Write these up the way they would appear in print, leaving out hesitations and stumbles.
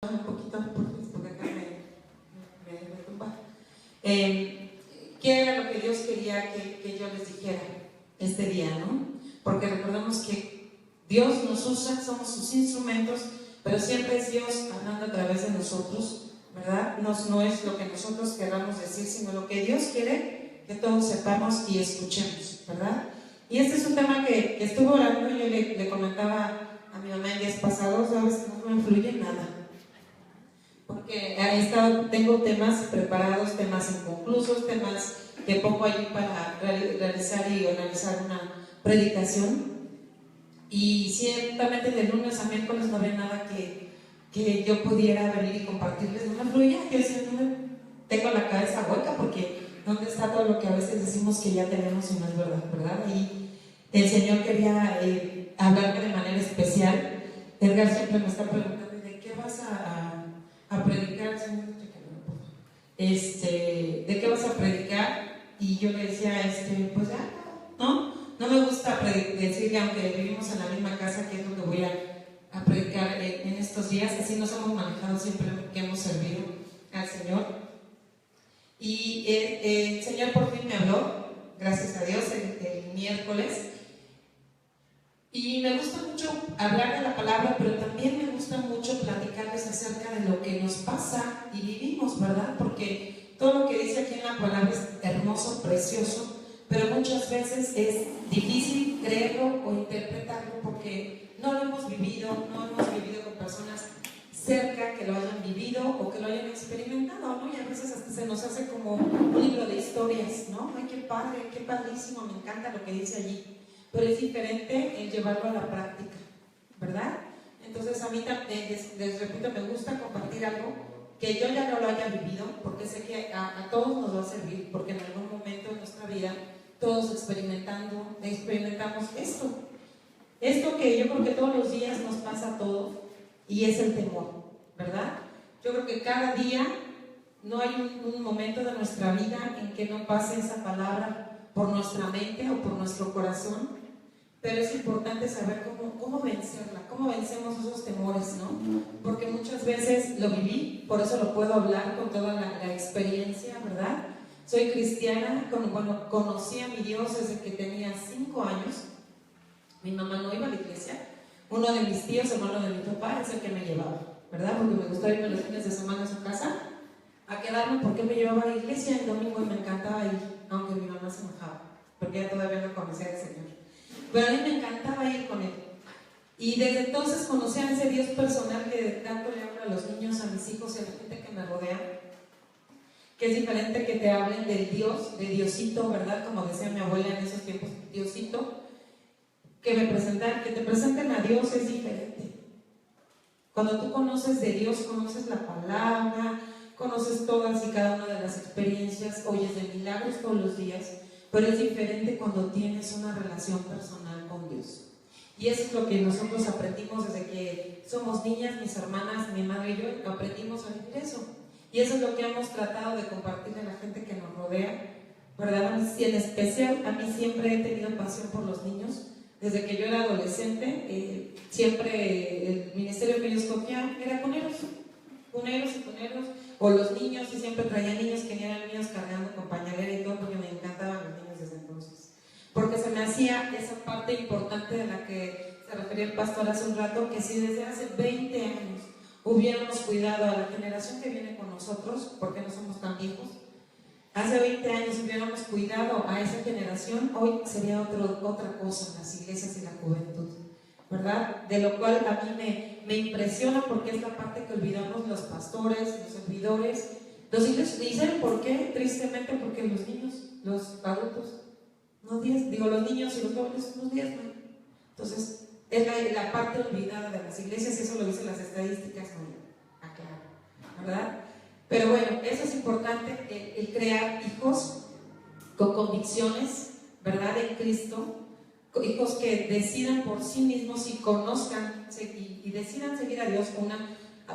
un poquito porque acá me tumba. ¿Qué era lo que Dios quería que yo les dijera este día, no? Porque recordemos que Dios nos usa, somos sus instrumentos, pero siempre es Dios hablando a través de nosotros, ¿verdad? No es lo que nosotros queramos decir, sino lo que Dios quiere que todos sepamos y escuchemos, ¿verdad? Y este es un tema que estuve orando. Yo le comentaba a mi mamá en días pasados, sabes que no me influye nada, porque tengo temas preparados, temas inconclusos, temas que pongo allí para realizar y organizar una predicación, y ciertamente de lunes a miércoles no había nada que yo pudiera venir y compartirles. No me fluía, yo decía, tengo la cabeza hueca, porque ¿dónde está todo lo que a veces decimos que ya tenemos y no es verdad, ¿verdad? Y el Señor quería hablarme de manera especial. Edgar siempre me está preguntando, ¿de qué vas a predicar, Señor? ¿De qué vas a predicar? Y yo le decía, pues ya, no me gusta decir que aunque vivimos en la misma casa, que es donde voy a predicar en estos días. Así nos hemos manejado siempre que hemos servido al Señor. Y el Señor por fin me habló, gracias a Dios, el miércoles. Y me gusta mucho hablar de la palabra, pero también me gusta mucho platicarles acerca de lo que nos pasa y vivimos, ¿verdad? Porque todo lo que dice aquí en la palabra es hermoso, precioso, pero muchas veces es difícil creerlo o interpretarlo porque no lo hemos vivido, no hemos vivido con personas cerca que lo hayan vivido o que lo hayan experimentado, ¿no? Y a veces hasta se nos hace como un libro de historias, ¿no? Ay, qué padre, qué padrísimo, me encanta lo que dice allí. Pero es diferente el llevarlo a la práctica, ¿verdad? Entonces a mí también, les repito, me gusta compartir algo que yo ya no lo haya vivido, porque sé que a todos nos va a servir, porque en algún momento de nuestra vida todos experimentamos esto que yo creo que todos los días nos pasa a todos, y es el temor, ¿verdad? Yo creo que cada día no hay un momento de nuestra vida en que no pase esa palabra por nuestra mente o por nuestro corazón, pero es importante saber cómo vencerla, cómo vencemos esos temores, ¿no? Porque muchas veces lo viví, por eso lo puedo hablar con toda la experiencia, ¿verdad? Soy cristiana, conocí a mi Dios desde que tenía 5 años. Mi mamá no iba a la iglesia. Uno de mis tíos, hermano de mi papá, es el que me llevaba, ¿verdad? Porque me gustaba irme los fines de semana a su casa a quedarme, porque me llevaba a la iglesia el domingo y me encantaba ir, aunque mi mamá se enojaba, porque ella todavía no conocía al Señor. Pero a mí me encantaba ir con él. Y desde entonces conocí a ese Dios personal que tanto le habla a los niños, a mis hijos y a la gente que me rodea, que es diferente que te hablen del Dios, de Diosito, ¿verdad? Como decía mi abuela en esos tiempos, Diosito, que te presenten a Dios es diferente. Cuando tú conoces de Dios, conoces la palabra, conoces todas y cada una de las experiencias, oyes de milagros todos los días, pero es diferente cuando tienes una relación personal con Dios. Y eso es lo que nosotros aprendimos desde que somos niñas, mis hermanas, mi madre y yo, aprendimos a vivir eso. Y eso es lo que hemos tratado de compartirle a la gente que nos rodea, ¿verdad? Y en especial, a mí siempre he tenido pasión por los niños. Desde que yo era adolescente, siempre el ministerio que yo escogía era cuneros, o los niños, y siempre traía niños que eran niños cargando con pañalera y todo, porque me encantaban los niños desde entonces. Porque se me hacía esa parte importante de la que se refería el pastor hace un rato, que si desde hace 20 años hubiéramos cuidado a la generación que viene con nosotros, porque no somos tan viejos, hace 20 años hubiéramos cuidado a esa generación, hoy sería otra cosa en las iglesias y la juventud, ¿verdad? De lo cual a mí me impresiona, porque es la parte que olvidamos los pastores, los servidores, los iglesias. ¿Y saben por qué? Tristemente, porque los niños, los adultos, los niños y los jóvenes no diezman. Entonces, es la parte olvidada de las iglesias, eso lo dicen las estadísticas, no aclaro, ¿verdad? Pero bueno, eso es importante, el crear hijos con convicciones, ¿verdad?, en Cristo, hijos que decidan por sí mismos y conozcan y decidan seguir a Dios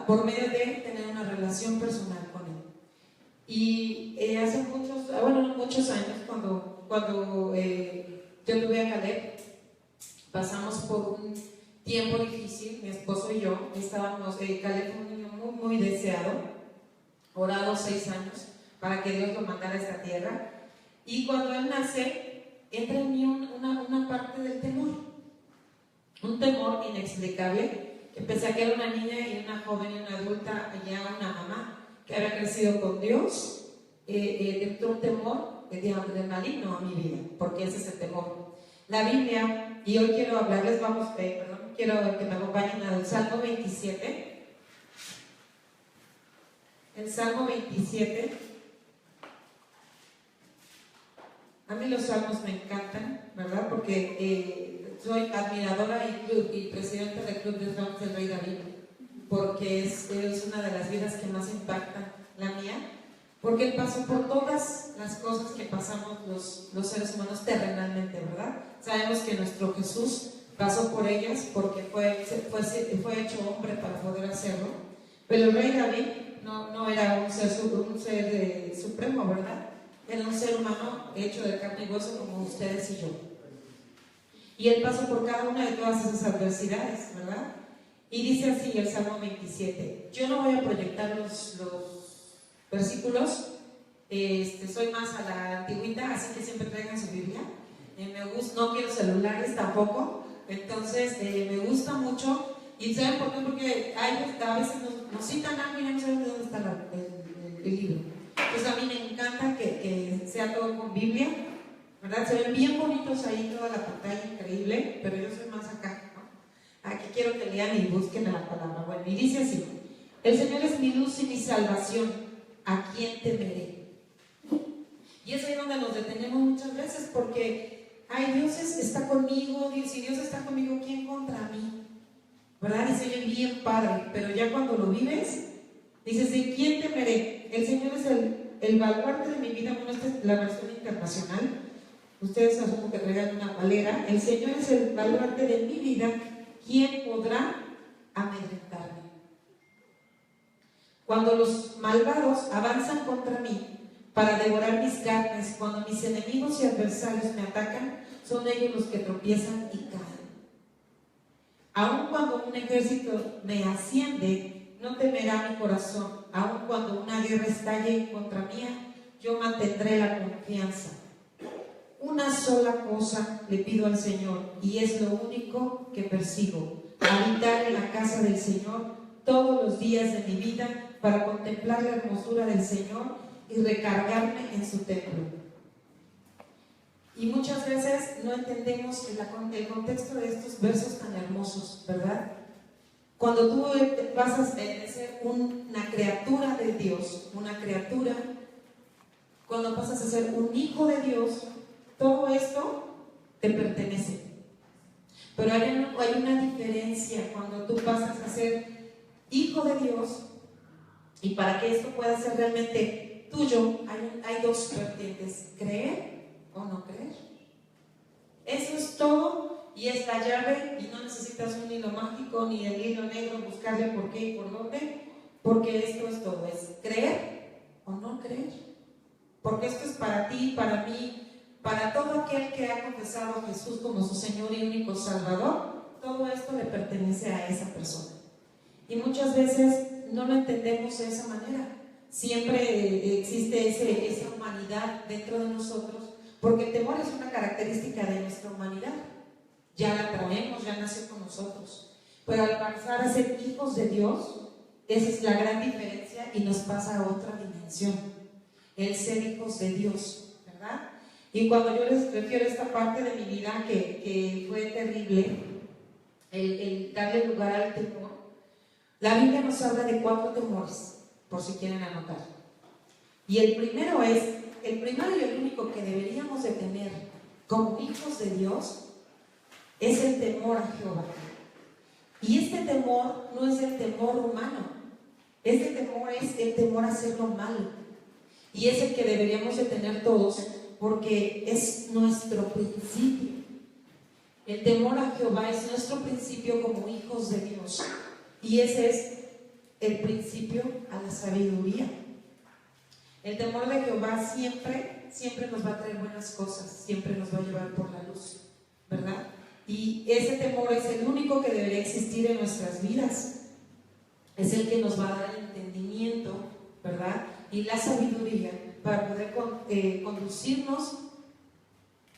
por medio de tener una relación personal con Él. Y hace muchos años, cuando yo tuve a Caleb, pasamos por un tiempo difícil, mi esposo y yo. Caleb fue un niño muy, deseado, orado 6 años para que Dios lo mandara a esta tierra. Y cuando él nace, entra en mí una parte del temor, un temor inexplicable, que pese a que era una niña y una joven y una adulta, ya una mamá que había crecido con Dios, entró un temor de maligno a mi vida, porque ese es el temor. La Biblia, y hoy quiero hablarles, quiero que me acompañen al Salmo 27. El Salmo 27. A mí los salmos me encantan, ¿verdad? Porque soy admiradora y presidenta del Club de Fans del Rey David, porque es una de las vidas que más impactan la mía, porque él pasó por todas las cosas que pasamos los seres humanos terrenalmente, ¿verdad? Sabemos que nuestro Jesús pasó por ellas porque fue hecho hombre para poder hacerlo, pero el Rey David no era un ser supremo, ¿verdad? Era un ser humano hecho de carne y hueso como ustedes y yo. Y él pasó por cada una de todas esas adversidades, ¿verdad? Y dice así el Salmo 27. Yo no voy a proyectar los versículos, soy más a la antigüita, así que siempre traigan su Biblia. No quiero celulares tampoco, entonces me gusta mucho. ¿Y saben por qué? Porque a veces nos citan algo y ya no sabemos dónde está el libro. Entonces a mí me encanta que sea todo con Biblia, ¿verdad? Se ven bien bonitos ahí toda la pantalla, increíble, pero yo soy más acá, ¿no? Aquí quiero que lean y busquen la palabra. Bueno, y dice así: el Señor es mi luz y mi salvación, ¿a quién temeré? Y es ahí donde nos detenemos muchas veces, porque Dios está conmigo, si Dios está conmigo, ¿quién contra mí? ¿Verdad? Y se oye bien padre, pero ya cuando lo vives, dices, ¿de quién temeré? El Señor es el baluarte de mi vida. Bueno, esta es la versión internacional. Ustedes asumo que traigan una Valera. El Señor es el baluarte de mi vida. ¿Quién podrá amedrentarme? Cuando los malvados avanzan contra mí para devorar mis carnes, cuando mis enemigos y adversarios me atacan, son ellos los que tropiezan y caen. Aun cuando un ejército me asciende, no temerá mi corazón. Aun cuando una guerra estalle contra mí, yo mantendré la confianza. Una sola cosa le pido al Señor, y es lo único que persigo: habitar en la casa del Señor todos los días de mi vida, para contemplar la hermosura del Señor y recargarme en su templo. Y muchas veces no entendemos el contexto de estos versos tan hermosos, ¿verdad? Cuando tú vas a ser una criatura de Dios, cuando pasas a ser un hijo de Dios, todo esto te pertenece. Pero hay una diferencia cuando tú pasas a ser hijo de Dios, y para que esto pueda ser realmente tuyo, hay dos vertientes: creer o no creer. Eso es todo, y es la llave, y no necesitas un hilo mágico ni el hilo negro, buscarle por qué y por dónde, porque esto es todo: es creer o no creer. Porque esto es para ti, para mí, para todo aquel que ha confesado a Jesús como su Señor y único Salvador. Todo esto le pertenece a esa persona. Y muchas veces no lo entendemos de esa manera. Siempre existe esa humanidad dentro de nosotros, porque el temor es una característica de nuestra humanidad. Ya la traemos, ya nació con nosotros. Pero al pasar a ser hijos de Dios, esa es la gran diferencia, y nos pasa a otra dimensión: el ser hijos de Dios, ¿verdad? Y cuando yo les refiero a esta parte de mi vida que fue terrible, el darle lugar al temor, la Biblia nos habla de 4 temores, por si quieren anotar. Y el primero y el único que deberíamos de tener como hijos de Dios es el temor a Jehová. Y este temor no es el temor humano, este temor es el temor a hacer lo malo. Y es el que deberíamos de tener todos, porque es nuestro principio. El temor a Jehová es nuestro principio como hijos de Dios. Y ese es el principio a la sabiduría. El temor de Jehová siempre nos va a traer buenas cosas, siempre nos va a llevar por la luz, ¿verdad? Y ese temor es el único que debería existir en nuestras vidas. Es el que nos va a dar el entendimiento ¿verdad? Y la sabiduría para poder conducirnos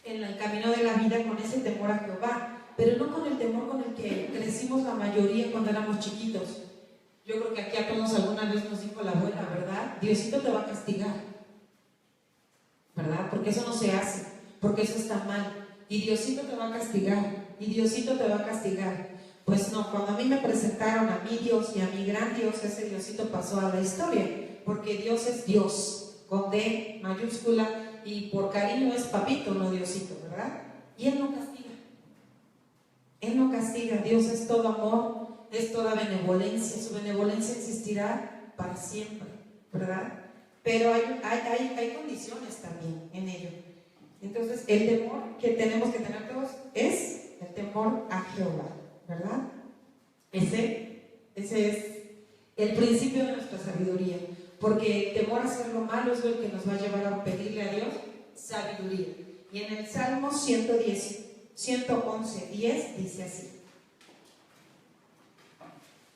en el camino de la vida con ese temor a Jehová, pero no con el temor con el que crecimos la mayoría cuando éramos chiquitos. Yo creo que aquí a todos alguna vez nos dijo la abuela, ¿verdad? Diosito te va a castigar, ¿verdad? Porque eso no se hace, porque eso está mal. Y Diosito te va a castigar, y Diosito te va a castigar. Pues no, cuando a mí me presentaron a mi Dios y a mi gran Dios, ese Diosito pasó a la historia, porque Dios es Dios, con D mayúscula, y por cariño es papito, no Diosito, ¿verdad? Y Él no castiga. Él no castiga, Dios es todo amor, es toda benevolencia, su benevolencia existirá para siempre, ¿verdad? Pero hay condiciones también en ello. Entonces, el temor que tenemos que tener todos es el temor a Jehová, ¿verdad? Ese es el principio de nuestra sabiduría, porque el temor a hacer lo malo es lo que nos va a llevar a pedirle a Dios sabiduría. Y en el Salmo 111:10 dice así.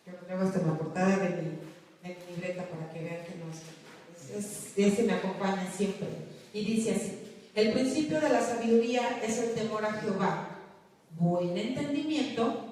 Yo lo traigo hasta en la portada de mi libreta para que vean que ese me acompaña siempre. Y dice así: el principio de la sabiduría es el temor a Jehová. Buen entendimiento.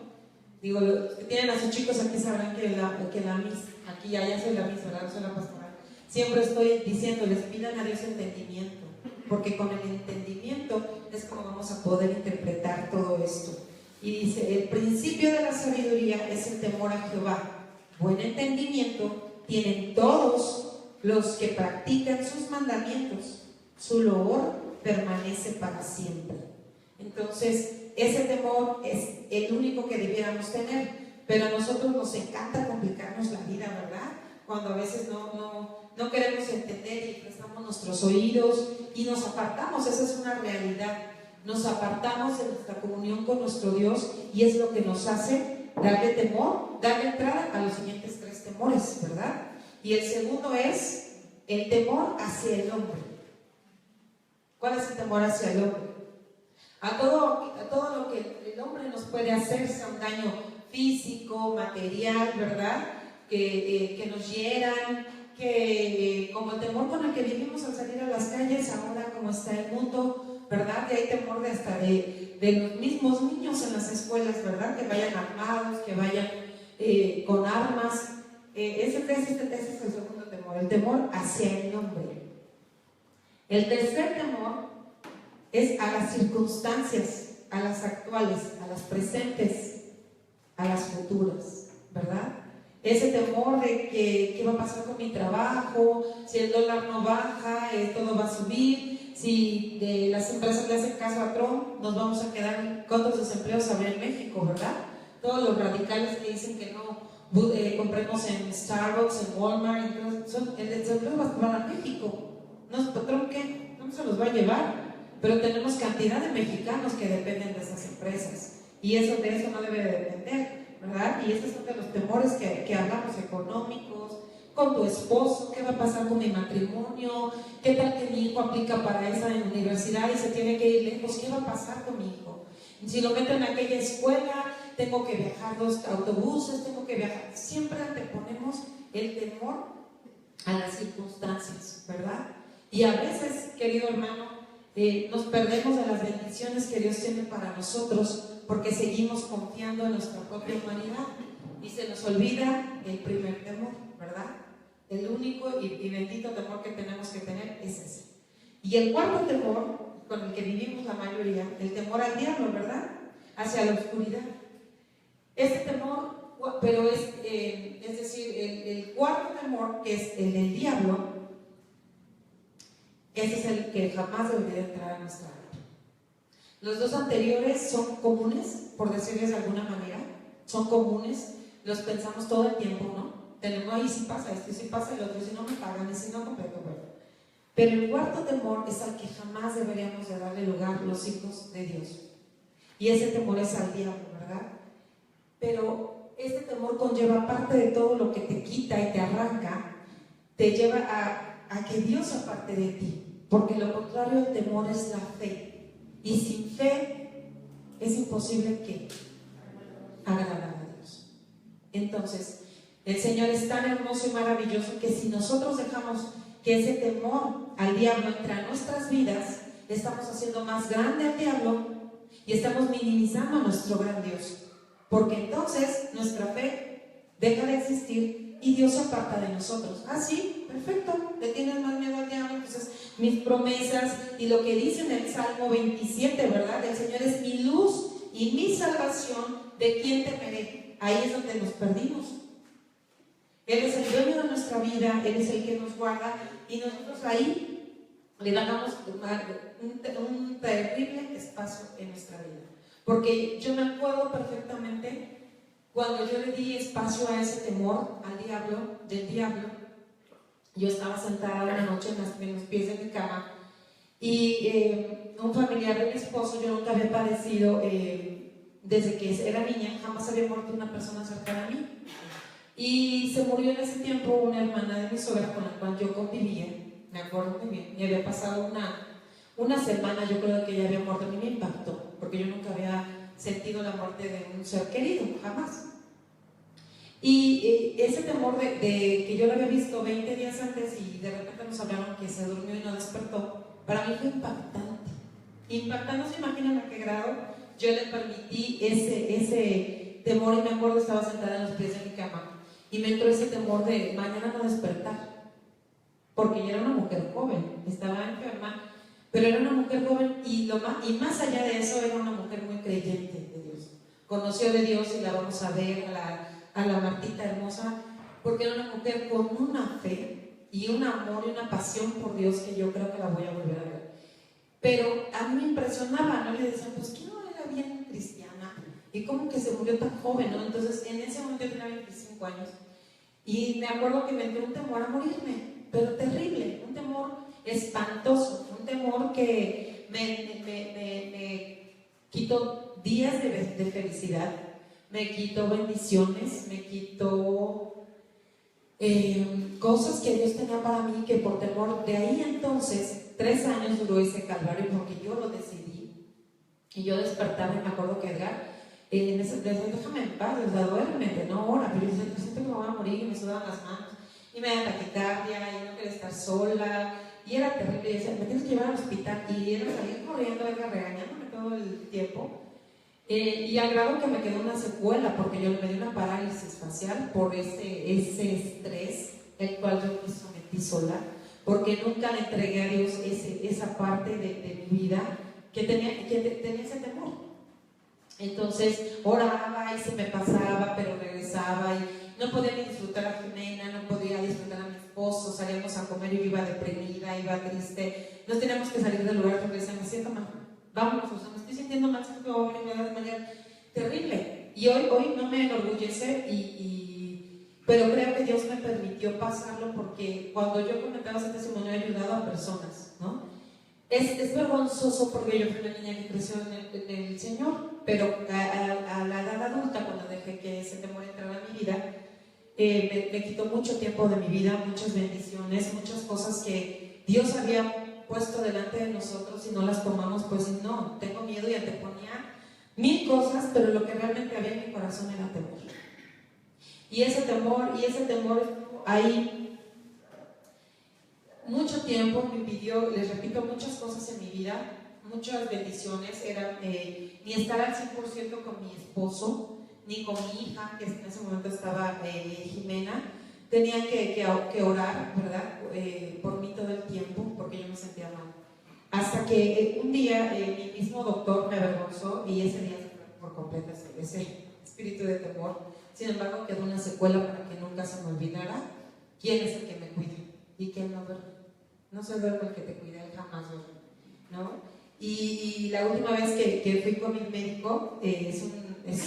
Digo, los que tienen a sus chicos aquí sabrán que la mis, aquí ya soy la mis, ¿verdad? Soy la pastora. Siempre estoy diciéndoles, pidan a Dios entendimiento, porque con el entendimiento es como vamos a poder interpretar todo esto. Y dice, el principio de la sabiduría es el temor a Jehová. Buen entendimiento tienen todos los que practican sus mandamientos. Su loor permanece para siempre. Entonces, ese temor es el único que debiéramos tener, pero a nosotros nos encanta complicarnos la vida, ¿verdad? Cuando a veces no queremos entender y prestamos nuestros oídos y nos apartamos. Esa es una realidad. Nos apartamos de nuestra comunión con nuestro Dios, y es lo que nos hace darle temor, darle entrada a los siguientes 3 temores, ¿verdad? Y el segundo es el temor hacia el hombre. ¿Cuál es el temor hacia el hombre? A todo lo que el hombre nos puede hacer, sea un daño físico, material, ¿verdad? Que nos hieran, como el temor con el que vivimos al salir a las calles ahora, como está el mundo, ¿verdad? Que hay temor hasta de los mismos niños en las escuelas, ¿verdad? Que vayan armados, que vayan con armas. Ese es el segundo temor, el temor hacia el hombre. El tercer temor es a las circunstancias, a las actuales, a las presentes, a las futuras, ¿verdad? Ese temor de que qué va a pasar con mi trabajo, si el dólar no baja, todo va a subir, si las empresas le hacen caso a Trump, nos vamos a quedar, ¿cuántos desempleos habrá en México, verdad? Todos los radicales que dicen que no compremos en Starbucks, en Walmart, el desempleo va a México. ¿No es Trump qué? No se los va a llevar. Pero tenemos cantidad de mexicanos que dependen de esas empresas, y de eso no debe de depender, ¿verdad? Y estos son de los temores que hablamos, económicos, con tu esposo, ¿qué va a pasar con mi matrimonio? ¿Qué tal que mi hijo aplica para esa universidad y se tiene que ir lejos? ¿Qué va a pasar con mi hijo? Si lo meten en aquella escuela, tengo que viajar 2 autobuses, tengo que viajar. Siempre anteponemos el temor a las circunstancias, ¿verdad? Y a veces, querido hermano, nos perdemos de las bendiciones que Dios tiene para nosotros porque seguimos confiando en nuestra propia humanidad, y se nos olvida el primer temor, ¿verdad? El único y bendito temor que tenemos que tener es ese. Y el cuarto temor con el que vivimos la mayoría, el temor al diablo, ¿verdad? Hacia la oscuridad. Este temor, pero es decir, el cuarto temor, que es el del diablo, ese es el que jamás debería entrar a nuestra vida. Los 2 anteriores son comunes, por decirles de alguna manera, son comunes, los pensamos todo el tiempo, ¿no? Tenemos ahí, si pasa esto, y si pasa el otro, y si no me pagan, y si no completo, bueno. Pero el cuarto temor es al que jamás deberíamos de darle lugar los hijos de Dios. Y ese temor es al diablo, ¿verdad? Pero este temor conlleva parte de todo lo que te quita y te arranca, te lleva a que Dios aparte de ti. Porque lo contrario del temor es la fe, y sin fe es imposible que agradar a Dios. Entonces, El Señor es tan hermoso y maravilloso que si nosotros dejamos que ese temor al diablo entre a nuestras vidas, estamos haciendo más grande al diablo y estamos minimizando a nuestro gran Dios. Porque entonces nuestra fe deja de existir y Dios se aparta de nosotros. Ah, sí, perfecto, le tienes más miedo al diablo. Entonces mis promesas y lo que dice en el Salmo 27, ¿verdad? El Señor es mi luz y mi salvación, ¿de quién temeré? Ahí es donde nos perdimos. Él es el dueño de nuestra vida, Él es el que nos guarda y nosotros ahí le damos un terrible espacio en nuestra vida. Porque yo me acuerdo perfectamente cuando yo le di espacio a ese temor al diablo, del diablo. Yo estaba sentada una noche en los pies de mi cama y un familiar de mi esposo, yo nunca había padecido, desde que era niña, jamás había muerto una persona cercana a mí. Y se murió en ese tiempo una hermana de mi suegra con la cual yo convivía, me acuerdo muy bien, y había pasado una semana, yo creo que ella había muerto. A mí me impactó, porque yo nunca había sentido la muerte de un ser querido, jamás. Y ese temor de que yo lo había visto 20 días antes y de repente nos hablaron que se durmió y no despertó, para mí fue impactante. Impactante, no se imaginan a qué grado yo le permití ese temor. Y me acuerdo, estaba sentada en los pies de mi cama y me entró ese temor de mañana no despertar, porque yo era una mujer joven, estaba enferma, pero era una mujer joven y más allá de eso era una mujer muy creyente de Dios. Conoció de Dios y la vamos a ver a la Martita hermosa, porque era una mujer con una fe y un amor y una pasión por Dios que yo creo que la voy a volver a ver. Pero a mí me impresionaba, ¿no? Le decían, pues que no era bien cristiana y como que se murió tan joven, ¿no? Entonces en ese momento yo tenía 25 años y me acuerdo que me entró un temor a morirme, pero terrible, un temor espantoso, un temor que me quitó días de felicidad, me quitó bendiciones, me quitó cosas que Dios tenía para mí, que por temor, de ahí entonces 3 años duró ese calvario porque yo lo decidí. Y yo despertaba y me acuerdo que Edgar le decía, déjame en paz, o sea, duérmete, no ora. Pero yo decía, siento que me voy a morir, y me sudaban las manos y me da taquicardia y no quería estar sola y era terrible. Y decía, me tienes que llevar al hospital, y era salir corriendo, Edgar regañándome todo el tiempo. Y al grado que me quedó una secuela, porque yo me di una parálisis facial por ese estrés, el cual yo me sometí sola, porque nunca le entregué a Dios esa parte de mi vida que tenía ese temor. Entonces oraba y se me pasaba, pero regresaba y no podía ni disfrutar a Jimena, no podía disfrutar a mi esposo. Salíamos a comer y yo iba deprimida, iba triste. Nos teníamos que salir del lugar porque decía, me siento mal, vámonos, o sea, me estoy sintiendo mal, siento que voy a morir, me da de manera terrible. Y hoy no me enorgullece, pero creo que Dios me permitió pasarlo, porque cuando yo comentaba ese testimonio he ayudado a personas, ¿no? Es vergonzoso, porque yo fui una niña que creció en el Señor, pero a la edad adulta, cuando dejé que ese temor entrara en mi vida, me quitó mucho tiempo de mi vida, muchas bendiciones, muchas cosas que Dios había puesto delante de nosotros y no las tomamos. Pues no, tengo miedo, y anteponía 1000 cosas, pero lo que realmente había en mi corazón era temor. Y ese temor estuvo ahí mucho tiempo. Me impidió, les repito, muchas cosas en mi vida, muchas bendiciones. Era ni estar al 100% con mi esposo, ni con mi hija, que en ese momento estaba Jimena. Tenía que orar, ¿verdad? Por mí todo el tiempo, porque yo me sentía mal. Hasta que un día mi mismo doctor me avergonzó, y ese día se fue por completo ese espíritu de temor. Sin embargo, quedó una secuela para que nunca se me olvidara quién es el que me cuida y que él no duerme. No se duerme el que te cuida, él jamás duerme, ¿no? Y la última vez que fui con mi médico,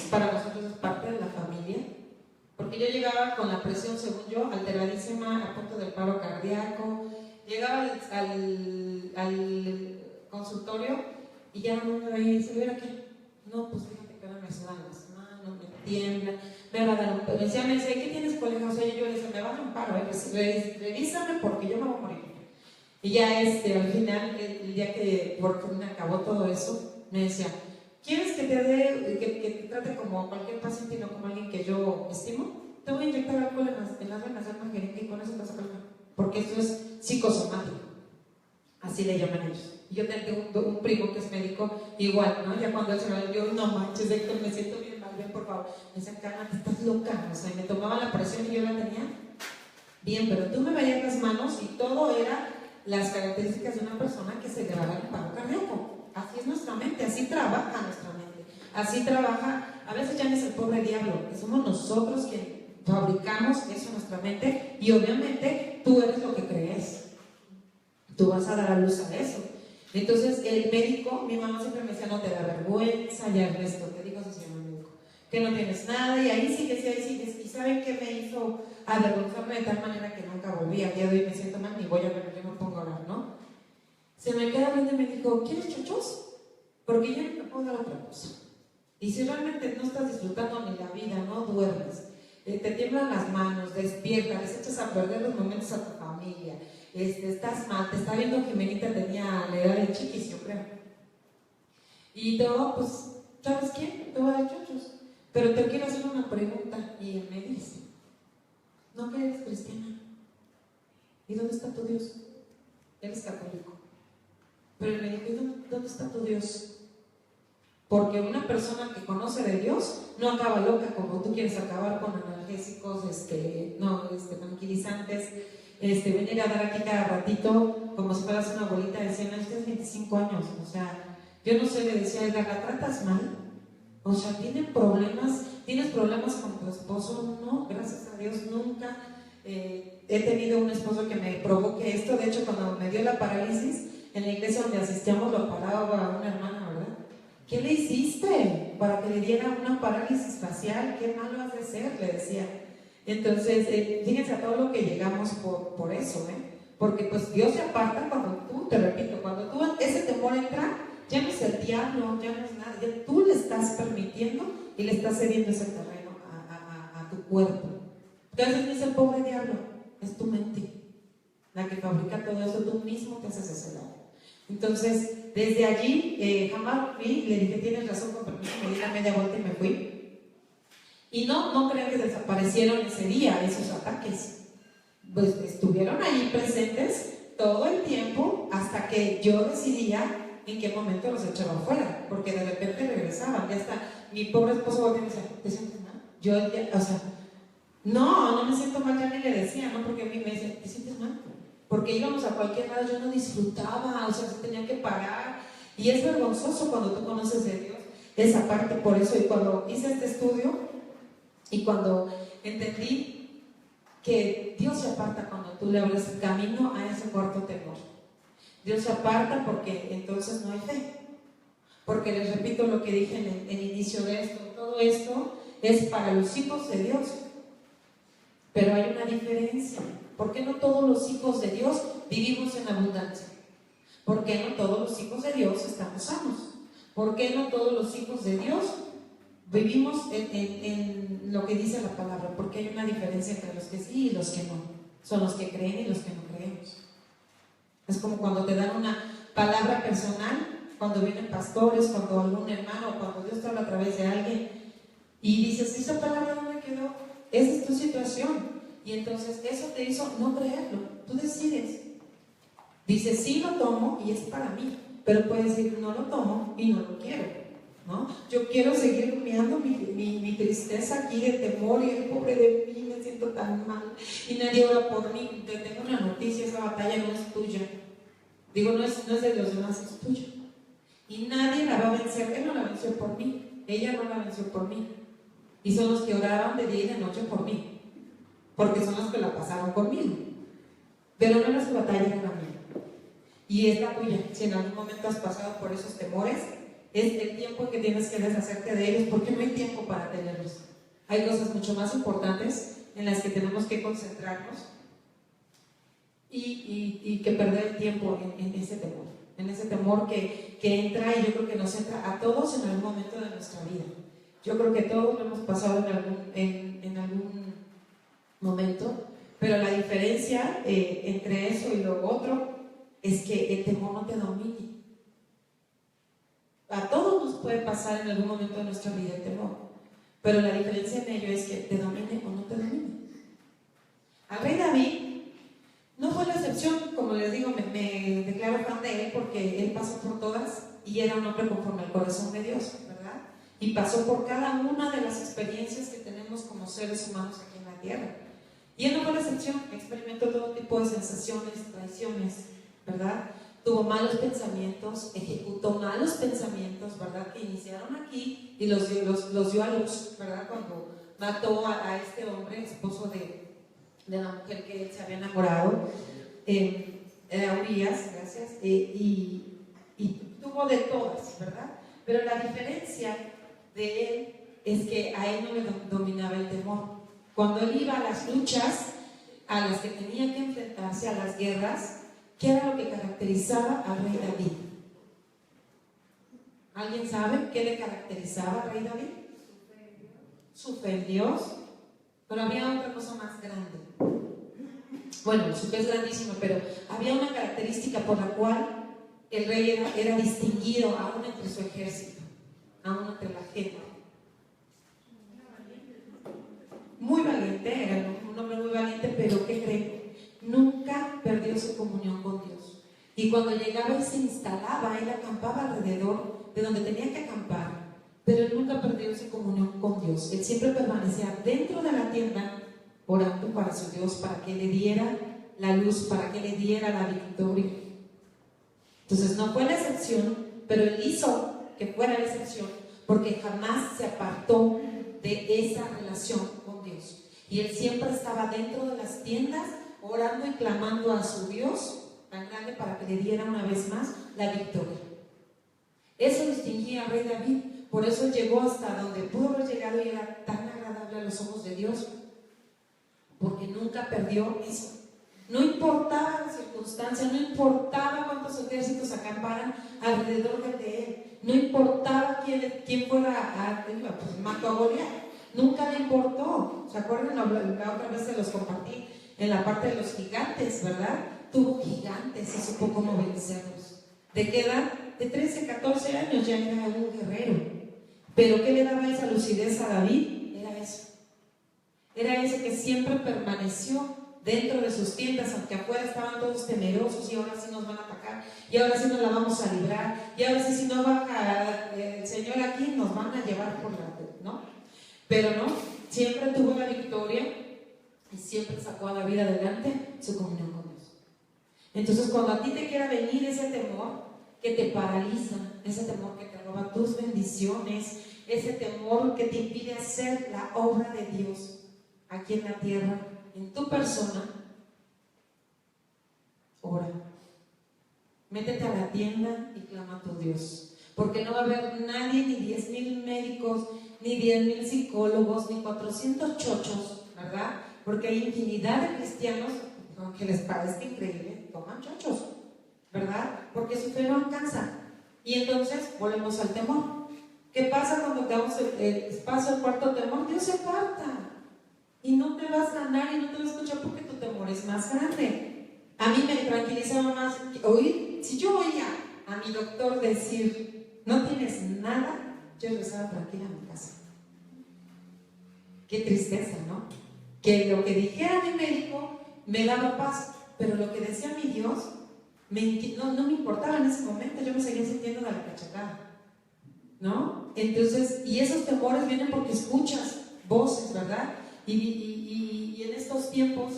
para nosotros es parte de la familia, porque yo llegaba con la presión, según yo, alteradísima, a punto del paro cardíaco. Llegaba al consultorio y ya no me veía y dice, ¿ver qué? No, pues fíjate que ahora me sudan las manos, me tiemblan, me va a dar un paro. Me decía, ¿qué tienes, colega? O sea, yo le decía, me va a dar un paro, revísame porque yo me voy a morir. Y ya al final, el día que por fin acabó todo eso, me decía, ¿quieres que te trate como cualquier paciente y no como alguien que yo estimo? te voy a inyectar alcohol en las venas, alma jeringa, y con eso te vas a calmar. Porque esto es psicosomático. Así le llaman ellos. Y yo tengo un primo que es médico, igual, ¿no? Ya cuando él se va, yo, no manches, Héctor, me siento bien mal, ven por favor. Me dicen, cálmate, estás loca. O sea, me tomaban la presión y yo la tenía bien, pero tú me veías las manos y todo era las características de una persona que se graba en paro cardíaco. Así es nuestra mente, así trabaja nuestra mente. Así trabaja, a veces ya no es el pobre diablo, que somos nosotros quienes fabricamos eso en nuestra mente, y obviamente tú eres lo que crees. Tú vas a dar a luz a eso. Entonces el médico, mi mamá siempre me decía, no te da vergüenza, ya Ernesto, te digo así, señor médico, que no tienes nada, y ahí sigues, y ahí sigues. ¿Y saben qué me hizo avergonzarme de tal manera que nunca volví? A día de hoy me siento mal, ni voy a ver, yo me pongo a hablar, ¿no? Se me queda viendo y me dijo, ¿quieres chochos? Porque yo no te puedo dar otra cosa. Y si realmente no estás disfrutando ni la vida, no duermes, te tiemblan las manos, despiertas, les echas a perder los momentos a tu familia, estás mal, te está viendo Jimenita, tenía la edad de Chiquis, yo creo. Y todo, pues, ¿sabes qué? Te voy a dar chochos. Pero te quiero hacer una pregunta. Y él me dice, ¿no que eres cristiana? ¿Y dónde está tu Dios? Él es católico. Pero él me dijo, ¿y dónde está tu Dios? Porque una persona que conoce de Dios no acaba loca como tú quieres acabar con analgésicos, tranquilizantes, venir a dar aquí cada ratito como si fueras una bolita de 100 años, tienes 25 años, o sea, yo no sé, le decía, Edgar, ¿la tratas mal? O sea, ¿tienes problemas con tu esposo? No, gracias a Dios, nunca he tenido un esposo que me provoque esto. De hecho, cuando me dio la parálisis, en la iglesia donde asistíamos lo paraba una hermana, ¿verdad? ¿Qué le hiciste para que le diera una parálisis facial? ¿Qué malo has de ser? Le decía. Entonces, fíjense a todo lo que llegamos por eso, porque pues Dios se aparta cuando tú, te repito, cuando tú ese temor entra, ya no es el diablo, ya no es nada, ya tú le estás permitiendo y le estás cediendo ese terreno a tu cuerpo. Entonces no es el pobre diablo, es tu mente la que fabrica todo eso, tú mismo te haces ese daño. Entonces, desde allí, jamás fui, le dije, tienes razón, con permiso, me di la media vuelta y me fui. Y no crean que desaparecieron ese día esos ataques. Pues estuvieron ahí presentes todo el tiempo hasta que yo decidía en qué momento los echaba afuera, porque de repente regresaban. Ya está, mi pobre esposo me decía, ¿te sientes mal? Yo ya, o sea, no me siento mal, ya ni le decía, ¿no? Porque a mí me decía, ¿te sientes mal? Porque íbamos a cualquier lado, yo no disfrutaba, o sea, se tenía que parar. Y es vergonzoso cuando tú conoces de Dios esa parte. Por eso, y cuando hice este estudio y cuando entendí que Dios se aparta cuando tú le abres el camino a ese cuarto temor. Dios se aparta porque entonces no hay fe. Porque les repito lo que dije en el inicio de esto, todo esto es para los hijos de Dios. Pero hay una diferencia. ¿Por qué no todos los hijos de Dios vivimos en abundancia? ¿Por qué no todos los hijos de Dios estamos sanos? ¿Por qué no todos los hijos de Dios vivimos en lo que dice la palabra? Porque hay una diferencia entre los que sí y los que no. Son los que creen y los que no creemos. Es como cuando te dan una palabra personal, cuando vienen pastores, cuando algún hermano, cuando Dios te habla a través de alguien y dices, esa palabra no me quedó, esa es tu situación. Y entonces eso te hizo no creerlo. Tú decides. Dices, sí lo tomo y es para mí, pero puedes decir, no lo tomo y no lo quiero, ¿no? Yo quiero seguir rumiando mi tristeza aquí de temor y el pobre de mí, me siento tan mal y nadie ora por mí. Te tengo una noticia, esa batalla no es tuya. Digo, no es de los demás, es tuya. Y nadie la va a vencer. Él no la venció por mí, ella no la venció por mí. Y son los que oraban de día y de noche por mí, porque son los que la pasaron conmigo. Pero no era su batalla, era la mía. Y es la tuya. Si en algún momento has pasado por esos temores, es el tiempo en que tienes que deshacerte de ellos, porque no hay tiempo para tenerlos. Hay cosas mucho más importantes en las que tenemos que concentrarnos y que perder el tiempo en ese temor. En ese temor que entra, y yo creo que nos entra a todos en algún momento de nuestra vida. Yo creo que todos lo hemos pasado en algún momento, pero la diferencia entre eso y lo otro es que el temor no te domine. A todos nos puede pasar en algún momento de nuestra vida el temor, pero la diferencia en ello es que te domine o no te domine. Al rey David no fue la excepción, como les digo, me declaro fan de él porque él pasó por todas y era un hombre conforme al corazón de Dios, ¿verdad? Y pasó por cada una de las experiencias que tenemos como seres humanos aquí en la tierra. Y él no fue la excepción, experimentó todo tipo de sensaciones, traiciones, ¿verdad? Tuvo malos pensamientos, ejecutó malos pensamientos, ¿verdad? Que iniciaron aquí y los dio a luz, ¿verdad? Cuando mató a este hombre, esposo de la mujer que él se había enamorado, era Urias, gracias, y tuvo de todas, ¿verdad? Pero la diferencia de él es que a él no le dominaba el temor. Cuando él iba a las luchas a las que tenía que enfrentarse, a las guerras, ¿qué era lo que caracterizaba al rey David? ¿Alguien sabe qué le caracterizaba al rey David? Su fe en Dios. Pero había otra cosa más grande. Bueno, su fe es grandísimo, pero había una característica por la cual el rey era distinguido aún entre su ejército, aún entre la gente. Muy valiente, era un hombre muy valiente, pero ¿qué creen? Nunca perdió su comunión con Dios. Y cuando llegaba y se instalaba, él acampaba alrededor de donde tenía que acampar, pero él nunca perdió su comunión con Dios. Él siempre permanecía dentro de la tienda, orando para su Dios, para que le diera la luz, para que le diera la victoria. Entonces no fue la excepción, pero él hizo que fuera la excepción, porque jamás se apartó de esa relación con Dios. Y él siempre estaba dentro de las tiendas, orando y clamando a su Dios tan grande para que le diera una vez más la victoria. Eso distinguía al rey David. Por eso llegó hasta donde pudo haber llegado y era tan agradable a los ojos de Dios, porque nunca perdió eso. No importaba la circunstancia, no importaba cuántos ejércitos acamparan alrededor de él, no importaba quién fuera pues mató a Goliat, nunca le importó. ¿Se acuerdan? La otra vez se los compartí en la parte de los gigantes, ¿verdad? Tuvo gigantes y supo cómo vencerlos. ¿De qué edad? De 13, 14 años ya era un guerrero. ¿Pero qué le daba esa lucidez a David? Era eso. Era ese que siempre permaneció dentro de sus tiendas, aunque afuera estaban todos temerosos y ahora sí nos van a atacar, y ahora sí nos la vamos a librar, y ahora sí, si no baja el Señor aquí, nos van a llevar por la, ¿no? Pero no, siempre tuvo la victoria y siempre sacó a la vida adelante su comunión con Dios. Entonces, cuando a ti te quiera venir ese temor que te paraliza, ese temor que te roba tus bendiciones, ese temor que te impide hacer la obra de Dios aquí en la tierra, en tu persona, ora. Métete a la tienda y clama a tu Dios, porque no va a haber nadie, ni 10,000 médicos, ni 10,000 psicólogos, ni 400 chochos, ¿verdad? Porque hay infinidad de cristianos, aunque les parezca increíble, toman chochos, ¿verdad? Porque su fe no alcanza. Y entonces volvemos al temor. ¿Qué pasa cuando te damos el espacio al cuarto temor? Dios se aparta. Y no te vas a ganar y no te vas a escuchar porque tu temor es más grande. A mí me tranquilizaba más si yo oía a mi doctor decir no tienes nada, yo regresaba tranquila a mi casa. Qué tristeza, ¿no? Que lo que dijera mi médico me daba paz, pero lo que decía mi Dios no me importaba en ese momento. Yo me seguía sintiendo de la cachetada, ¿no? Entonces, y esos temores vienen porque escuchas voces, ¿verdad? Y en estos tiempos,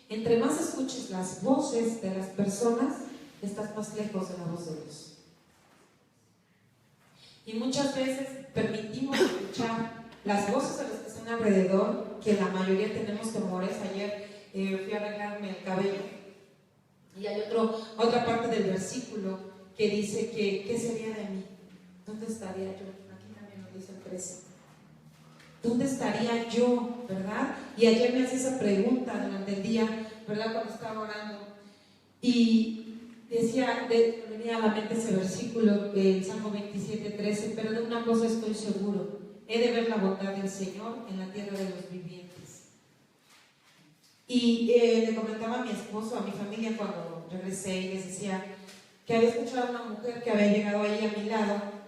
entre más escuches las voces de las personas, estás más lejos de la voz de Dios. Y muchas veces permitimos escuchar las voces de los que están alrededor, que la mayoría tenemos temores. Ayer fui a arreglarme el cabello y hay otra parte del versículo que dice que ¿qué sería de mí? ¿Dónde estaría yo? Aquí también nos dice el 13. ¿Dónde estaría yo, verdad? Y ayer me hice esa pregunta durante el día, ¿verdad? Cuando estaba orando. Y decía, venía a la mente ese versículo, el Salmo 27:13, pero de una cosa estoy seguro, he de ver la bondad del Señor en la tierra de los vivientes. Y le comentaba a mi esposo, a mi familia cuando regresé, y les decía que había escuchado a una mujer que había llegado ahí a mi lado.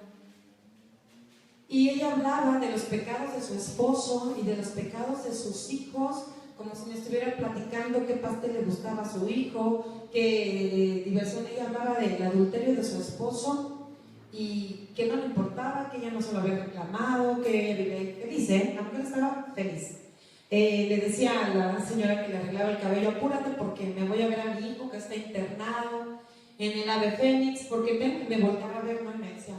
Y ella hablaba de los pecados de su esposo y de los pecados de sus hijos, como si me estuviera platicando qué pastel le gustaba a su hijo, qué diversión. Ella hablaba del adulterio de su esposo y que no le importaba, que ella no se lo había reclamado, que ella vivía feliz, la mujer estaba feliz. Le decía a la señora que le arreglaba el cabello: apúrate porque me voy a ver a mi hijo que está internado en el Ave Fénix, porque me volteaba a ver, ¿no? Y me decía: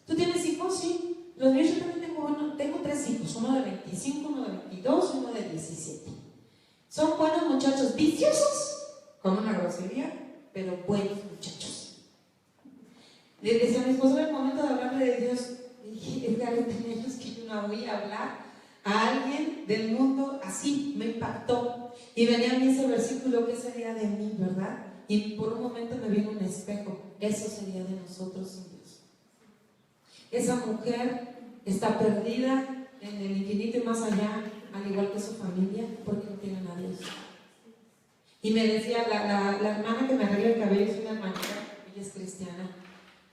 ¿tú tienes hijos? Sí. Los míos yo también tengo, bueno, tengo 3 hijos, uno de 25, uno de 22 y uno de 17. Son buenos muchachos, viciosos, con una grosería, pero buenos muchachos. Le decía a mi esposo en el momento de hablarle de Dios, dije: es de ellos que yo no voy a hablar a alguien del mundo así, me impactó. Y venía a mí ese versículo: ¿qué sería de mí, verdad? Y por un momento me vino un espejo: eso sería de nosotros sin Dios. Esa mujer está perdida en el infinito y más allá, al igual que su familia, porque no tienen a Dios. Y me decía, la hermana que me arregla el cabello es una hermanita, ella es cristiana.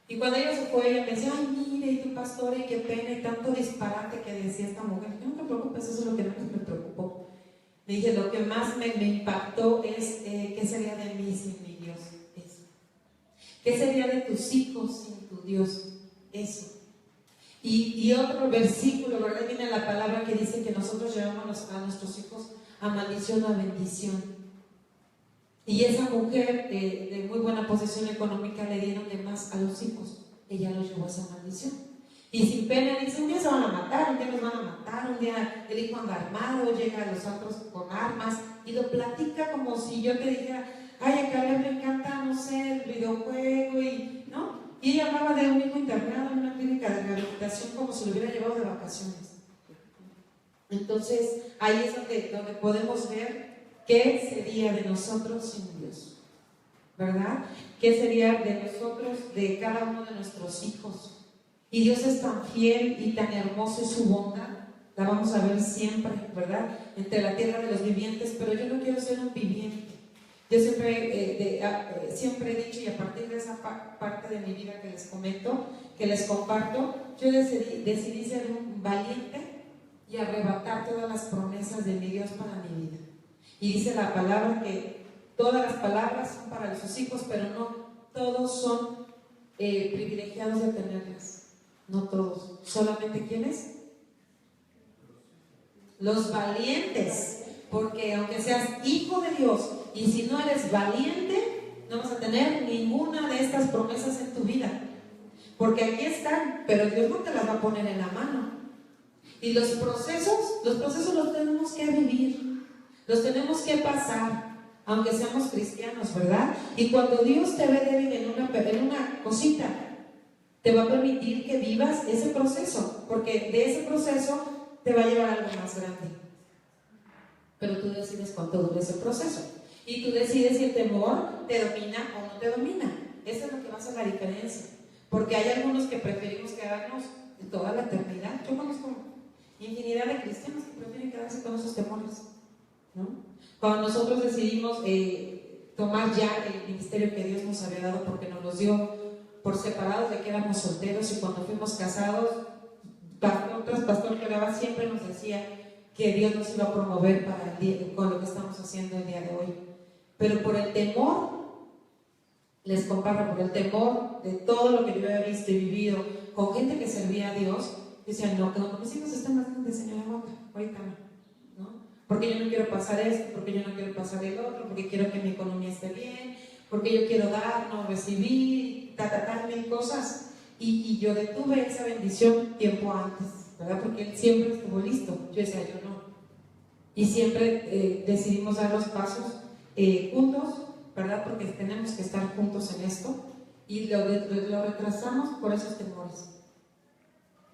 Y cuando ella se fue, ella me decía: ay, mire, y tu pastor, y qué pena, y tanto disparate que decía esta mujer. No te preocupes, eso es lo que más me preocupó. Le dije: lo que más me impactó es ¿qué sería de mí sin mi Dios? Eso. ¿Qué sería de tus hijos sin tu Dios? Eso. Y otro versículo, ¿verdad? Viene la palabra que dice que nosotros llevamos a nuestros hijos a maldición o a bendición. Y esa mujer de muy buena posición económica le dieron de más a los hijos. Ella los llevó a esa maldición. Y sin pena dice: un día se van a matar, un día los van a matar, un día el hijo anda armado, llega a los otros con armas, y lo platica como si yo te dijera: ay, a Caleb le encanta, no sé, el videojuego, y ¿no? Y ella hablaba de un hijo internado en una clínica de rehabilitación como si lo hubiera llevado de vacaciones. Entonces, ahí es donde podemos ver qué sería de nosotros sin Dios, ¿verdad? ¿Qué sería de nosotros, de cada uno de nuestros hijos? Y Dios es tan fiel y tan hermoso, y su bondad la vamos a ver siempre, ¿verdad? Entre la tierra de los vivientes, pero yo no quiero ser un viviente. Yo siempre he dicho, y a partir de esa parte de mi vida que les comento, que les comparto, yo decidí ser un valiente y arrebatar todas las promesas de mi Dios para mi vida. Y dice la palabra que todas las palabras son para sus hijos, pero no todos son privilegiados de tenerlas. No todos. ¿Solamente quiénes? Los valientes. Porque aunque seas hijo de Dios, y si no eres valiente, no vas a tener ninguna de estas promesas en tu vida. Porque aquí están, pero Dios no te las va a poner en la mano. Y los procesos los tenemos que vivir, los tenemos que pasar, aunque seamos cristianos, ¿verdad? Y cuando Dios te ve débil en una cosita, te va a permitir que vivas ese proceso, porque de ese proceso te va a llevar a algo más grande. Pero tú decides cuánto dura ese proceso. Y tú decides si el temor te domina o no te domina. Eso es lo que va a hacer la diferencia. Porque hay algunos que preferimos quedarnos toda la eternidad. Yo conozco infinidad de cristianos que prefieren quedarse con esos temores, ¿no? Cuando nosotros decidimos tomar ya el ministerio que Dios nos había dado, porque nos los dio por separados de que éramos solteros, y cuando fuimos casados, pastor tras pastor que oraba siempre nos decía que Dios nos iba a promover para el día, con lo que estamos haciendo el día de hoy. Pero por el temor, les comparto, por el temor de todo lo que yo había visto y vivido con gente que servía a Dios, decían: no, que cuando mis hijos estén más grandes, señora, ahorita no, porque yo no quiero pasar esto, porque yo no quiero pasar el otro, porque quiero que mi economía esté bien, porque yo quiero dar, no recibir, mil cosas. Y yo detuve esa bendición tiempo antes, ¿verdad? Porque Él siempre estuvo listo. Yo decía: yo no. Y siempre decidimos dar los pasos juntos, ¿verdad? Porque tenemos que estar juntos en esto, y lo retrasamos por esos temores.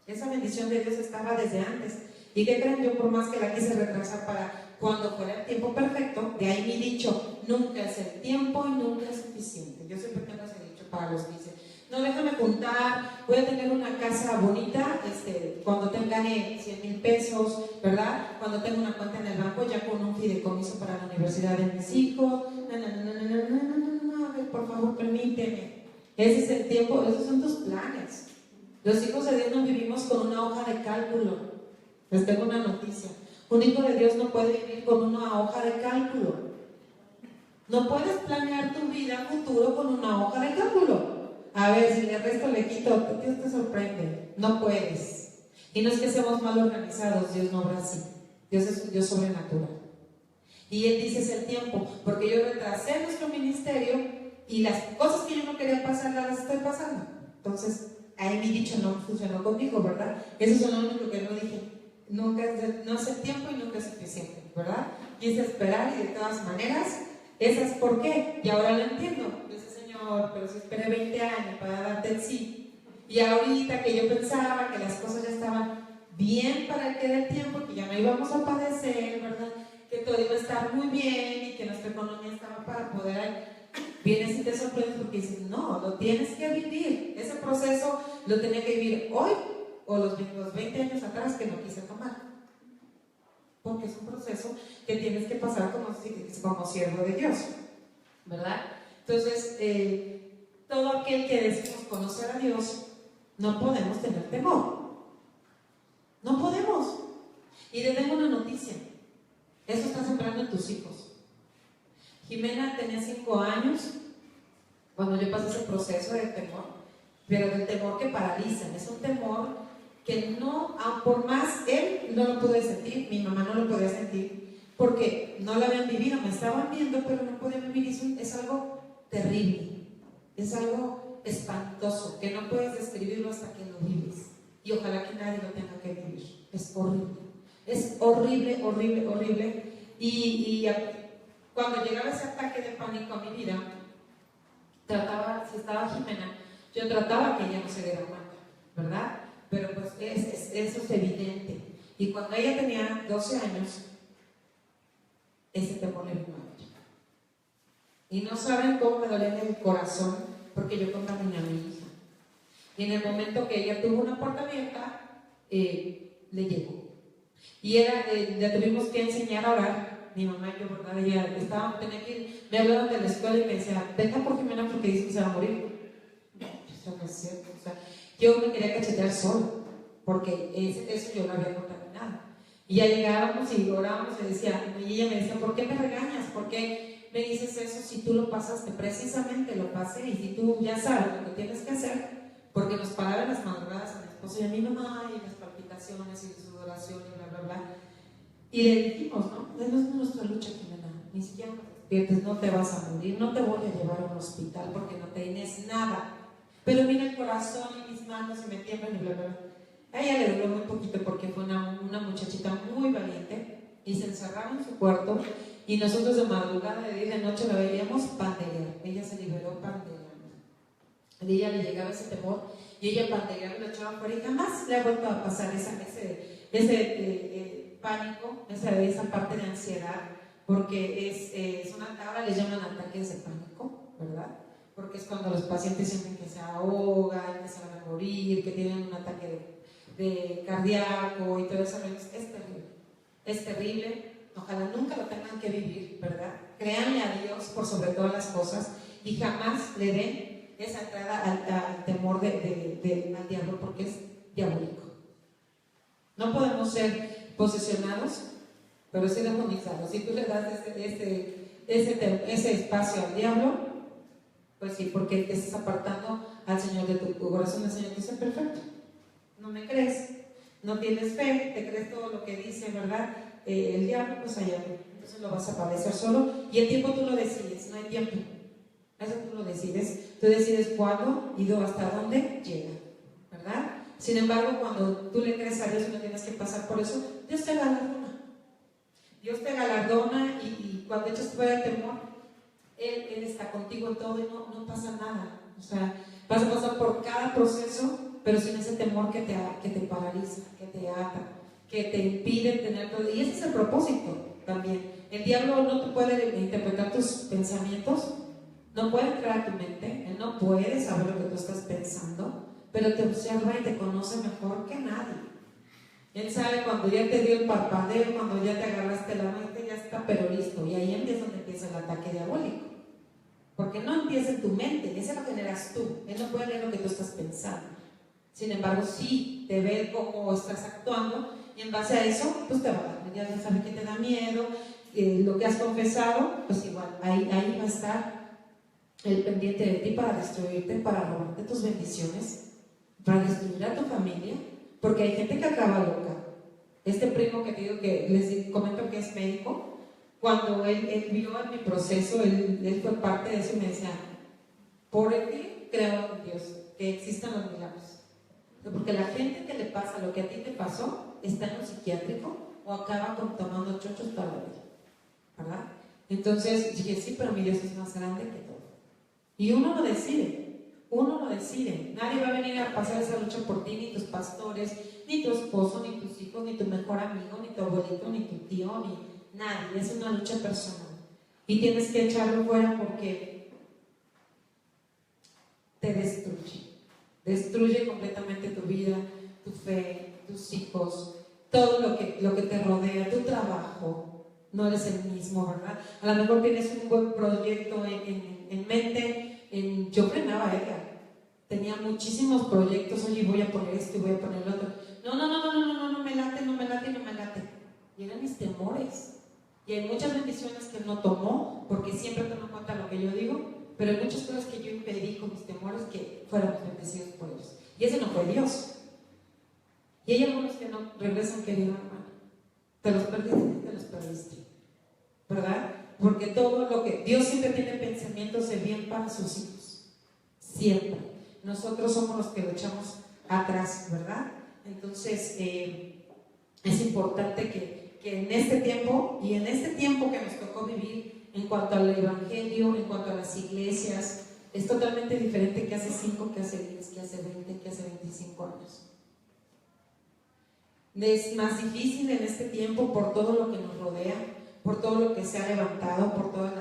Esa bendición de Dios estaba desde antes. ¿Y qué creen? Yo, por más que la quise retrasar para cuando fuera el tiempo perfecto, de ahí mi dicho: nunca es el tiempo y nunca es suficiente. Yo siempre tengo ese dicho para los que dicen: no, déjame juntar, voy a tener una casa bonita cuando tenga 100,000 pesos, ¿verdad? Cuando tenga una cuenta en el banco, ya con un fideicomiso para la universidad de mis hijos. No, a ver, por favor, permíteme. Ese es el tiempo, esos son tus planes. Los hijos de Dios no vivimos con una hoja de cálculo. Les tengo una noticia. Un hijo de Dios no puede vivir con una hoja de cálculo. No puedes planear tu vida futuro con una hoja de cálculo. A ver, si de resto le quito, Dios te sorprende. No puedes. Y no es que seamos mal organizados, Dios no obra así. Dios es un Dios sobrenatural. Y Él dice es el tiempo, porque yo retrasé nuestro ministerio y las cosas que yo no quería pasar las estoy pasando. Entonces, ahí mi dicho no funcionó conmigo, ¿verdad? Eso es lo único que no dije. Nunca no es el tiempo y nunca es suficiente, ¿verdad? Quise esperar y de todas maneras, esas ¿por qué? Y ahora lo entiendo. Dice, Señor, pero si esperé 20 años para darte el sí. Y ahorita que yo pensaba que las cosas ya estaban bien para aquel tiempo, que ya no íbamos a padecer, ¿verdad? Que todo iba a estar muy bien y que nuestra economía estaba para poder, vienes y te sorprendes porque dices, no, lo tienes que vivir. Ese proceso lo tenía que vivir hoy o los 20 años atrás que no quise tomar. Porque es un proceso que tienes que pasar como siervo de Dios, ¿verdad? Entonces, todo aquel que decimos conocer a Dios, no podemos tener temor. No podemos. Y le tengo una noticia. Eso está sembrando en tus hijos. Jimena tenía 5 años cuando yo pasé ese proceso de temor, pero del temor que paraliza. Es un temor que no, por más él no lo pude sentir, mi mamá no lo podía sentir, porque no lo habían vivido, me estaban viendo, pero no podían vivir. Es algo terrible, es algo espantoso, que no puedes describirlo hasta que lo vives. Y ojalá que nadie lo tenga que vivir. Es horrible. Es horrible, horrible, horrible. Y cuando llegaba ese ataque de pánico a mi vida, si estaba Jimena, yo trataba que ella no se diera cuenta, ¿verdad? Pero pues eso es evidente. Y cuando ella tenía 12 años, ese temor le vino a ella. Y no saben cómo me dolía en el corazón, porque yo contaminé a mi hija. Y en el momento que ella tuvo una puerta abierta, le llegó. Y la tuvimos que enseñar a orar. Mi mamá y yo, ¿verdad? Ella tenía que ir, me hablaban de la escuela y me decía, venga por Jimena porque dice que se va a morir. No, eso no es cierto. O sea, yo me quería cachetear solo, porque eso yo lo había contaminado. Y ya llegábamos y orábamos y ella me decía, ¿por qué me regañas? ¿Por qué me dices eso si tú lo pasaste? Precisamente lo pasé, y si tú ya sabes lo que tienes que hacer, porque nos paraban las madrugadas a mi esposo y a mi mamá, y las palpitaciones y sudoración y bla, bla, bla. Y le dijimos, ¿no? No es nuestra lucha, Jimena. Ni siquiera te despiertes, no te vas a morir, no te voy a llevar a un hospital porque no tienes nada. Pero mira el corazón y mis manos y me tiemblan y bla, bla, bla. A ella le duró muy poquito porque fue una muchachita muy valiente y se encerraba en su cuarto y nosotros de madrugada, de día y de noche la veíamos panderear. Ella se liberó pandereando. A ella le llegaba ese temor y ella pandereaba y lo echaba fuera y jamás le ha vuelto a pasar ese pánico, esa parte de ansiedad, porque es ahora les llaman ataques de pánico, ¿verdad? Porque es cuando los pacientes sienten que se ahogan, que se van a morir, que tienen un ataque de cardíaco y todo eso. Es terrible. Ojalá nunca lo tengan que vivir, ¿verdad? Créanle a Dios por sobre todas las cosas y jamás le den esa entrada al temor al diablo, porque es diabólico. No podemos ser posesionados, pero sí demonizados. Si tú le das ese espacio al diablo, pues sí, porque te estás apartando al Señor de tu corazón. El Señor dice, perfecto, no me crees, no tienes fe, te crees todo lo que dice, ¿verdad? El diablo, pues allá, entonces lo vas a padecer solo. Y el tiempo tú lo decides, no hay tiempo. Eso tú lo decides. Tú decides cuándo y hasta dónde llega, ¿verdad? Sin embargo, cuando tú le crees a Dios y no tienes que pasar por eso, Dios te galardona. Dios te galardona y cuando echas fuera el temor, Él está contigo en todo y no pasa nada. O sea, vas a pasar por cada proceso, pero sin ese temor que te paraliza, que te ata, que te impide tener todo. Y ese es el propósito también. El diablo no te puede interpretar tus pensamientos, no puede entrar a tu mente, él no puede saber lo que tú estás pensando, pero te observa y te conoce mejor que nadie. Él sabe cuando ya te dio el parpadeo, cuando ya te agarraste la mente, ya está, pero listo. Y ahí empieza donde empieza el ataque diabólico. Porque no empieza en tu mente, ese lo generas tú. Él no puede leer lo que tú estás pensando. Sin embargo, sí te ve cómo estás actuando Y en base a eso, pues te va a dar, ya sabes que te da miedo, lo que has confesado, pues igual, ahí va a estar el pendiente de ti para destruirte, para robarte tus bendiciones, para destruir a tu familia, porque hay gente que acaba loca. Este primo que te digo, que les comento que es médico, cuando él vio en mi proceso, él fue parte de eso y me decía, por ti creo en Dios, que existan los milagros. Porque la gente que le pasa lo que a ti te pasó, está en un psiquiátrico o acaba tomando chochos para la vida, ¿verdad? Entonces dije, sí, pero mi Dios es más grande que todo. Y uno lo decide. Nadie va a venir a pasar esa lucha por ti, ni tus pastores, ni tu esposo, ni tus hijos, ni tu mejor amigo, ni tu abuelito, ni tu tío, ni nadie. Es una lucha personal. Y tienes que echarlo fuera porque te destruye. Destruye completamente tu vida, tu fe, tus hijos, todo lo que te rodea, tu trabajo. No eres el mismo, ¿verdad? A lo mejor tienes un buen proyecto en mente. Yo frenaba a Edgar. Tenía muchísimos proyectos. Oye, voy a poner esto y voy a poner el otro. No me late. Y eran mis temores. Y hay muchas bendiciones que él no tomó, porque siempre toma en cuenta lo que yo digo, pero hay muchas cosas que yo impedí con mis temores que fuéramos bendecidos por ellos. Y ese no fue Dios. Y hay algunos que no regresan, querido hermano. Te los perdiste, ¿verdad? Porque todo lo que Dios siempre tiene pensamientos de bien para sus hijos, siempre. Nosotros somos los que lo echamos atrás, ¿verdad? Entonces es importante que en este tiempo y en este tiempo que nos tocó vivir en cuanto al evangelio, en cuanto a las iglesias, es totalmente diferente que hace 5, que hace 10, que hace 20, que hace 25 años. Es más difícil en este tiempo por todo lo que nos rodea, por todo lo que se ha levantado, por todas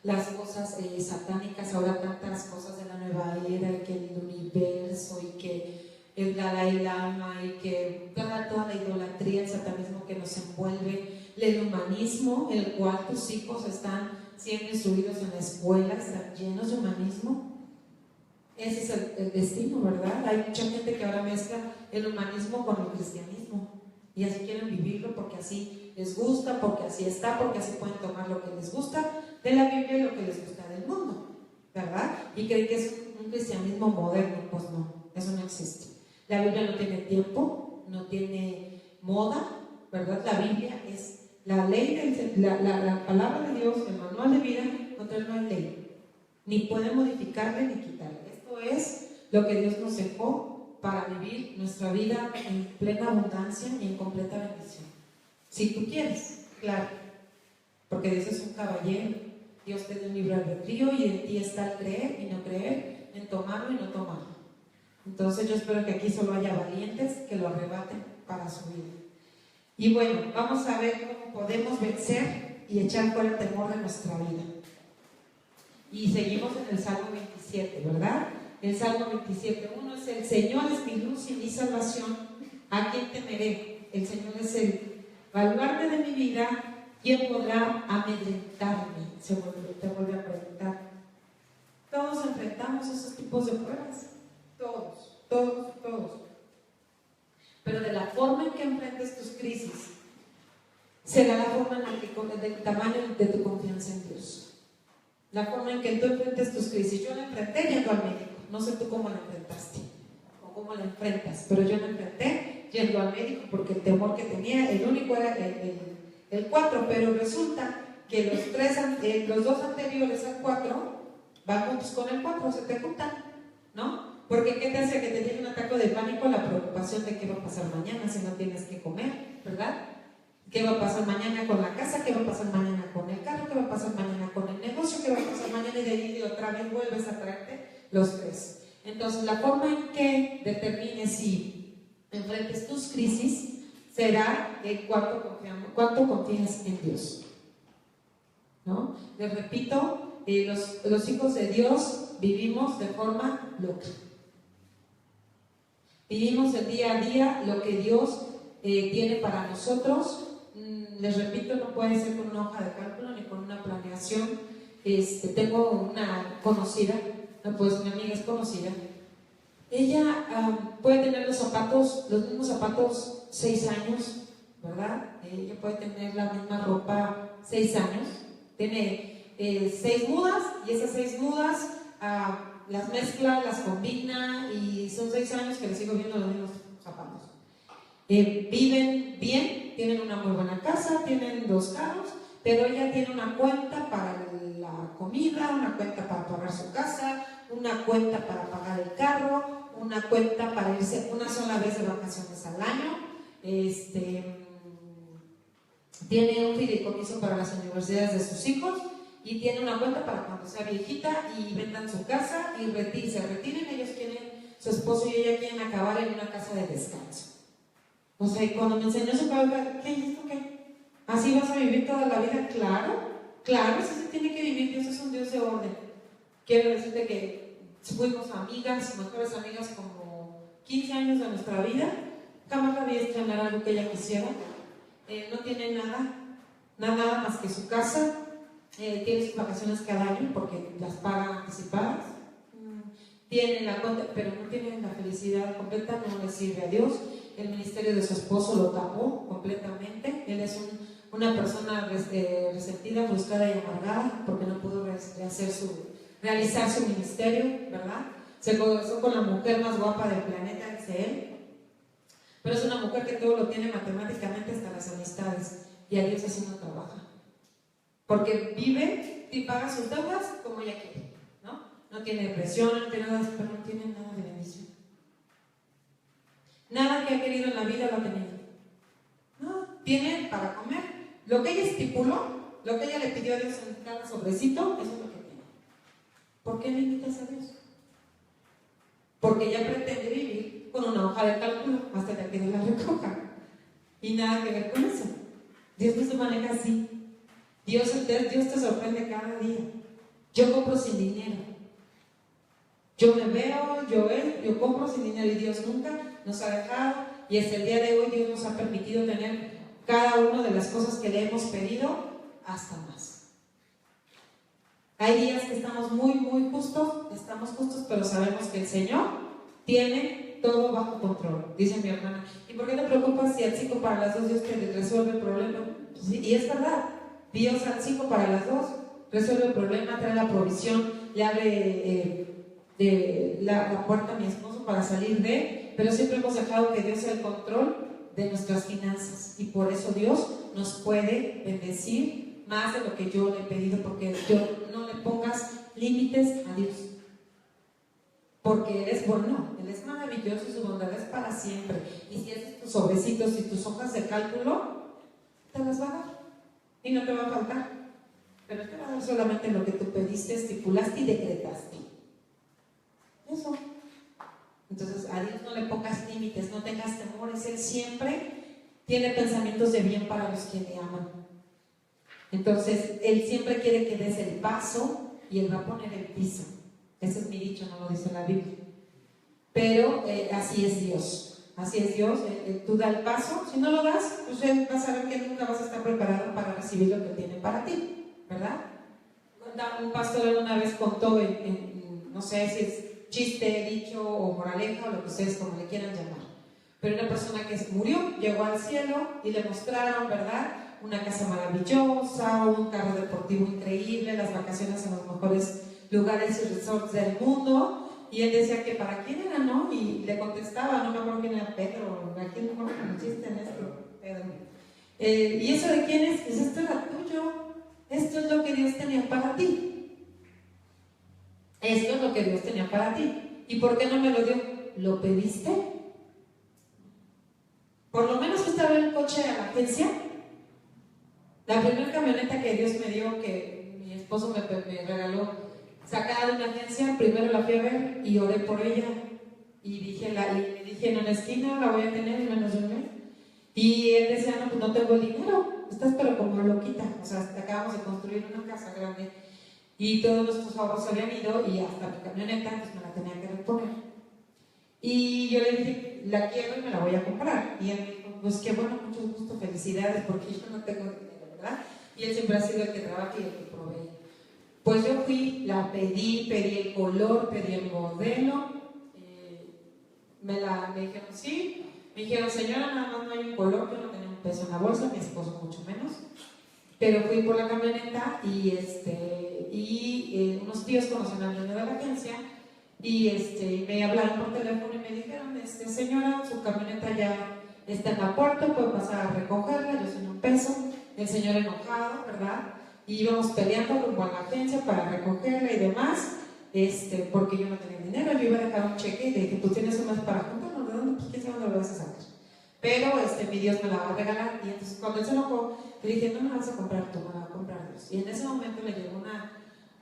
las cosas satánicas, ahora tantas cosas de la nueva era, y que el universo, y que el Dalai Lama, y que toda la idolatría, el satanismo que nos envuelve, el humanismo, el cual tus hijos están siendo instruidos en la escuela, están llenos de humanismo. Ese es el destino, ¿verdad? Hay mucha gente que ahora mezcla el humanismo con el cristianismo y así quieren vivirlo porque así les gusta, porque así está, porque así pueden tomar lo que les gusta de la Biblia y lo que les gusta del mundo, ¿verdad? Y creen que es un cristianismo moderno. Pues no, eso no existe. La Biblia no tiene tiempo, no tiene moda, ¿verdad? La Biblia es la ley, la palabra de Dios, el manual de vida. Contra él no hay ley, ni puede modificarle ni quitarle. Esto es lo que Dios nos dejó para vivir nuestra vida en plena abundancia y en completa bendición. Si tú quieres, claro, porque Dios es un caballero. Dios te dio un libre albedrío y en ti está el creer y no creer, en tomarlo y no tomarlo. Entonces yo espero que aquí solo haya valientes que lo arrebaten para su vida. Y bueno, vamos a ver cómo podemos vencer y echar fuera el temor de nuestra vida. Y seguimos en el Salmo 27, ¿verdad? El Salmo 27:1 es: el Señor es mi luz y mi salvación, ¿a quién temeré? El Señor es el baluarte de mi vida, ¿quién podrá amedrentarme? Te vuelve a preguntar. Todos enfrentamos esos tipos de pruebas. Todos. Pero de la forma en que enfrentes tus crisis, será la forma en la que, del tamaño de tu confianza en Dios. La forma en que tú enfrentes tus crisis. Yo la enfrenté yendo al médico. No sé tú cómo la enfrentaste o cómo la enfrentas, pero yo la enfrenté yendo al médico porque el temor que tenía, el único era el 4, pero resulta que los 2 anteriores al 4 van juntos con el 4, se te juntan, ¿no? Porque ¿qué te hace que te llegue un ataque de pánico? La preocupación de qué va a pasar mañana si no tienes que comer, ¿verdad? ¿Qué va a pasar mañana con la casa? ¿Qué va a pasar mañana con el carro? ¿Qué va a pasar mañana con el negocio? ¿Qué va a pasar mañana? Y de ahí otra vez vuelves a traerte los 3. Entonces, la forma en que determines si enfrentes tus crisis será cuánto confías en Dios, ¿no? Les repito, los hijos de Dios vivimos de forma loca. Vivimos el día a día lo que Dios tiene para nosotros. Les repito, no puede ser con una hoja de cálculo ni con una planeación. Tengo una conocida, pues mi amiga es conocida. Ella puede tener los mismos zapatos 6 años, ¿verdad? Ella puede tener la misma ropa 6 años, tiene 6 mudas y esas 6 mudas las mezcla, las combina y son 6 años que le sigo viendo los mismos zapatos. Viven bien, tienen una muy buena casa, tienen 2 carros, pero ella tiene una cuenta para la comida, una cuenta para pagar su casa, una cuenta para pagar el carro, una cuenta para irse una sola vez de vacaciones al año, tiene un fideicomiso para las universidades de sus hijos y tiene una cuenta para cuando sea viejita y vendan su casa y se retiren. Ellos quieren, su esposo y ella quieren acabar en una casa de descanso. O sea, y cuando me enseñó su padre, ¿qué es esto? ¿Qué? ¿Así vas a vivir toda la vida? Claro, así se tiene que vivir. Dios es un Dios de orden. Quiero decirte que fuimos amigas, mejores amigas, como 15 años de nuestra vida. Jamás la vi estrenar algo que ella quisiera. No tiene nada más que su casa. Tiene sus vacaciones cada año porque las paga anticipadas. Tiene la cuenta, pero no tiene la felicidad completa, no le sirve a Dios. El ministerio de su esposo lo tapó completamente. Él es una persona resentida, frustrada y amargada porque no pudo realizar su ministerio, ¿verdad? Se casó con la mujer más guapa del planeta, dice él. Pero es una mujer que todo lo tiene matemáticamente, hasta las amistades. Y a Dios así no trabaja. Porque vive y paga sus deudas como ella quiere, ¿no? No tiene depresión, no tiene nada, pero no tiene nada de bendición. Nada que ha querido en la vida lo ha tenido. No, tiene para comer. Lo que ella estipuló, lo que ella le pidió a Dios en cada sobrecito, eso es lo que tiene. ¿Por qué limitas a Dios? Porque ella pretende vivir con una hoja de cálculo hasta que Dios la recoja. Y nada que ver con eso. Dios no se maneja así. Dios te sorprende cada día. Yo compro sin dinero. Yo me veo, yo compro sin dinero y Dios nunca nos ha dejado. Y hasta el día de hoy Dios nos ha permitido tener cada una de las cosas que le hemos pedido hasta más. Hay días que estamos muy justos, pero sabemos que el Señor tiene todo bajo control. Dice mi hermana, ¿y por qué te preocupas si al 5 para las 2 Dios te resuelve el problema? Sí, y es verdad, Dios al 5 para las 2 resuelve el problema, trae la provisión, le abre la puerta a mi esposo para salir pero siempre hemos dejado que Dios sea el control de nuestras finanzas y por eso Dios nos puede bendecir más de lo que yo le he pedido, porque no le pongas límites a Dios, porque Él es bueno, Él es maravilloso y su bondad es para siempre. Y si haces tus sobrecitos y tus hojas de cálculo, te las va a dar y no te va a faltar, pero te va a dar solamente lo que tú pediste, estipulaste y decretaste. Eso. Entonces a Dios no le pongas límites, no tengas temores. Él siempre tiene pensamientos de bien para los que le aman. Entonces Él siempre quiere que des el paso y Él va a poner el piso. Ese es mi dicho, no lo dice la Biblia, pero así es Dios. Así es Dios. Tú da el paso. Si no lo das, pues Él va a saber que nunca vas a estar preparado para recibir lo que tiene para ti, ¿verdad? Un pastor alguna vez contó no sé si es chiste, dicho o moraleja o lo que ustedes como le quieran llamar, pero una persona que murió, llegó al cielo y le mostraron, ¿verdad?, una casa maravillosa, un carro deportivo increíble, las vacaciones en los mejores lugares y resorts del mundo, y él decía que para quién era, ¿no? Y le contestaba, no me acuerdo quién era, Pedro, ¿a quién me acuerdo que me chiste en esto? Pedro. ¿Y eso de quién es? Pues esto era tuyo, esto es lo que Dios tenía para ti. Esto es lo que Dios tenía para ti. ¿Y por qué no me lo dio? ¿Lo pediste? Por lo menos fuiste a ver el coche a la agencia. La primera camioneta que Dios me dio, que mi esposo me regaló, sacada de una agencia, primero la fui a ver y oré por ella. Y le dije, en una esquina la voy a tener en menos de un mes. Y él decía, no, pues no tengo el dinero. Estás pero como loquita. O sea, acabamos de construir una casa grande. Y todos nuestros ahorros se habían ido y hasta mi camioneta pues me la tenía que reponer. Y yo le dije, la quiero y me la voy a comprar. Y él me dijo, pues qué bueno, mucho gusto, felicidades, porque yo no tengo dinero, ¿verdad? Y él siempre ha sido el que trabaja y el que provee. Pues yo fui, la pedí el color, pedí el modelo. Me dijeron, sí. Me dijeron, señora, nada más no hay un color, yo no tenía un un peso en la bolsa, mi esposo mucho menos. Pero fui por la camioneta y unos tíos conocen al dueño de la agencia y me hablaron por teléfono y me dijeron, señora, su camioneta ya está en la puerta, puede pasar a recogerla, yo soy un peso. El señor enojado, ¿verdad? Y íbamos peleando rumbo a la agencia para recogerla y demás, porque yo no tenía dinero, yo iba a dejar un cheque y le dije, pues tienes un mes para juntarlo, ¿de dónde? Pues quién sabe dónde lo vas a sacar. Pero mi Dios me la va a regalar. Y entonces cuando él se enojó, le dije, no me la vas a comprar tú, me la va a comprar Dios. Y en ese momento le llegó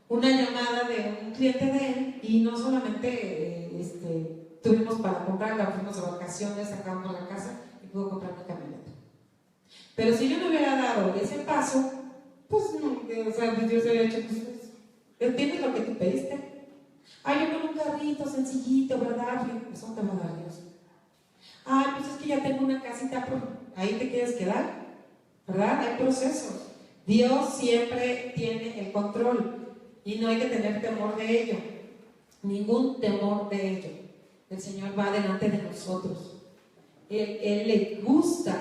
una llamada de un cliente de él y no solamente tuvimos para comprarla, fuimos de vacaciones, sacamos la casa y pudo comprar mi camioneta. Pero si yo no hubiera dado ese paso, pues no, Dios había hecho, pues, ¿tienes lo que tú pediste? Ay, yo con un carrito sencillito, ¿verdad? Eso te va a dar Dios. Ay, pues es que ya tengo una casita, ahí te quieres quedar, ¿verdad? Hay procesos. Dios siempre tiene el control y no hay que tener temor de ello, ningún temor de ello. El Señor va delante de nosotros. Él le gusta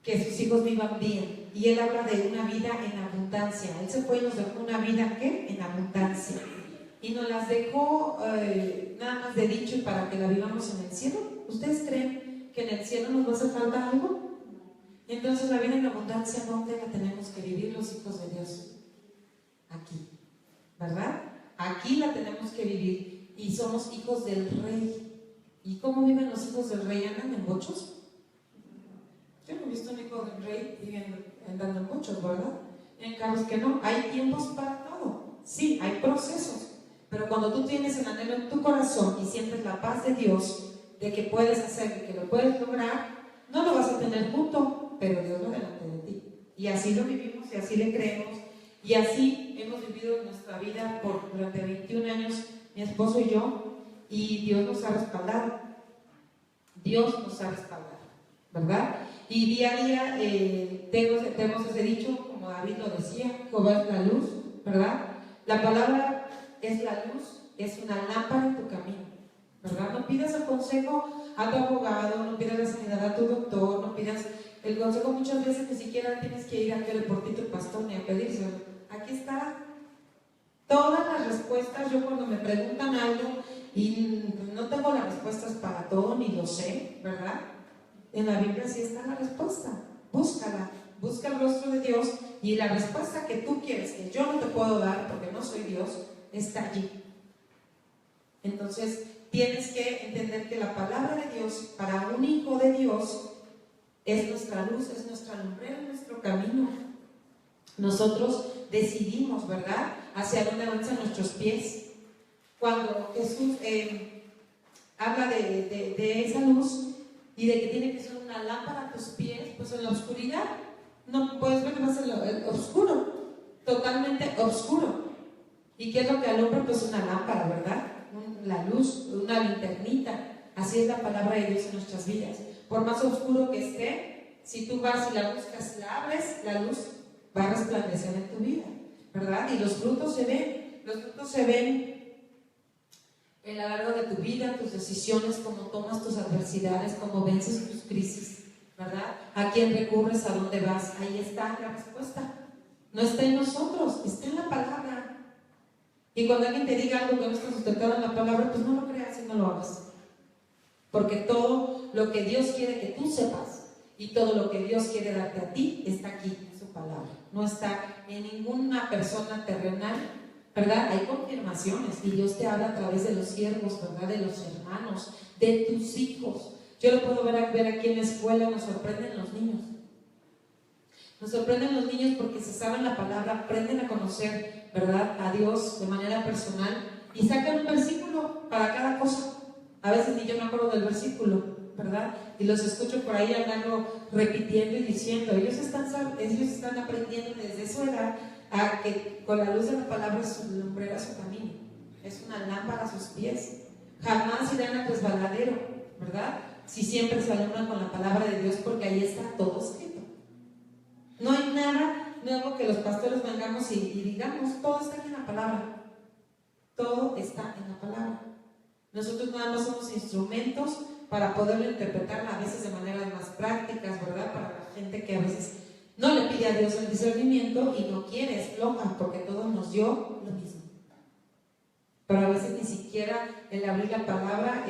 que sus hijos vivan bien y Él habla de una vida en abundancia. Él se fue y nos dejó una vida, ¿qué? En abundancia. Y nos las dejó nada más de dicho y para que la vivamos en el cielo. ¿Ustedes creen que en el cielo nos va a hacer falta algo? Entonces la vida en abundancia, ¿dónde la tenemos que vivir los hijos de Dios? Aquí, ¿verdad? Aquí la tenemos que vivir y somos hijos del Rey. ¿Y cómo viven los hijos del Rey? ¿Andan en bochos? Yo no he visto un hijo del Rey andando en bochos, ¿verdad? En carros que no. Hay tiempos para todo. Sí, hay procesos. Pero cuando tú tienes el anhelo en tu corazón y sientes la paz de Dios, de que puedes hacer, de que lo puedes lograr, no lo vas a tener junto, pero Dios lo delante de ti. Y así lo vivimos y así le creemos. Y así hemos vivido nuestra vida durante 21 años, mi esposo y yo, y Dios nos ha respaldado. Dios nos ha respaldado, ¿verdad? Y día a día tenemos ese dicho, como David lo decía, Jehová es la luz, ¿verdad? La palabra es la luz, es una lámpara en tu camino, ¿verdad? No pidas el consejo a tu abogado, no pidas la sanidad a tu doctor, no pidas el consejo, muchas veces ni siquiera tienes que ir a aquel portito el pastor ni a pedírselo. Aquí está todas las respuestas. Yo cuando me preguntan algo y no tengo las respuestas para todo, ni lo sé, ¿verdad? En la Biblia sí está la respuesta. Búscala, busca el rostro de Dios y la respuesta que tú quieres, que yo no te puedo dar porque no soy Dios, está allí. Entonces tienes que entender que la palabra de Dios para un hijo de Dios es nuestra luz, es nuestra lumbrera, es nuestro camino. Nosotros decidimos, ¿verdad?, hacia dónde avanzan nuestros pies. Cuando Jesús habla de esa luz y de que tiene que ser una lámpara a tus pies, pues en la oscuridad no puedes ver, va a ser oscuro, totalmente oscuro. ¿Y qué es lo que alumbra? Pues una lámpara, ¿verdad? La luz, una linternita. Así es la palabra de Dios en nuestras vidas. Por más oscuro que esté, si tú vas y la buscas, la abres, la luz va a resplandecer en tu vida, ¿verdad? Y los frutos se ven a lo largo de tu vida, tus decisiones, cómo tomas tus adversidades, cómo vences tus crisis, ¿verdad? ¿A quién recurres? ¿A dónde vas? Ahí está la respuesta. No está en nosotros, está en la palabra. Y cuando alguien te diga algo que no está sustentado en la palabra, pues no lo creas y no lo hagas. Porque todo lo que Dios quiere que tú sepas y todo lo que Dios quiere darte a ti está aquí en su palabra. No está en ninguna persona terrenal, ¿verdad? Hay confirmaciones y Dios te habla a través de los siervos, ¿verdad? De los hermanos, de tus hijos. Yo lo puedo ver aquí en la escuela, nos sorprenden los niños. Nos sorprenden los niños porque se saben la palabra, aprenden a conocer, ¿verdad?, a Dios de manera personal y sacan un versículo para cada cosa. A veces ni yo me acuerdo del versículo, ¿verdad? Y los escucho por ahí andarlo repitiendo y diciendo. Ellos están aprendiendo desde su edad a que con la luz de la palabra es su lumbrera, su camino. Es una lámpara a sus pies. Jamás irán al resbaladero, ¿verdad? Si siempre se alumbran con la palabra de Dios, porque ahí está todo escrito. No hay nada nuevo que los pastores vengamos y digamos, todo está aquí en la palabra. Todo está en la palabra. Nosotros nada más somos instrumentos para poderlo interpretar a veces de maneras más prácticas, ¿verdad? Para la gente que a veces no le pide a Dios el discernimiento y no quiere, es floja, porque todo nos dio lo mismo. Pero a veces ni siquiera el abrir la palabra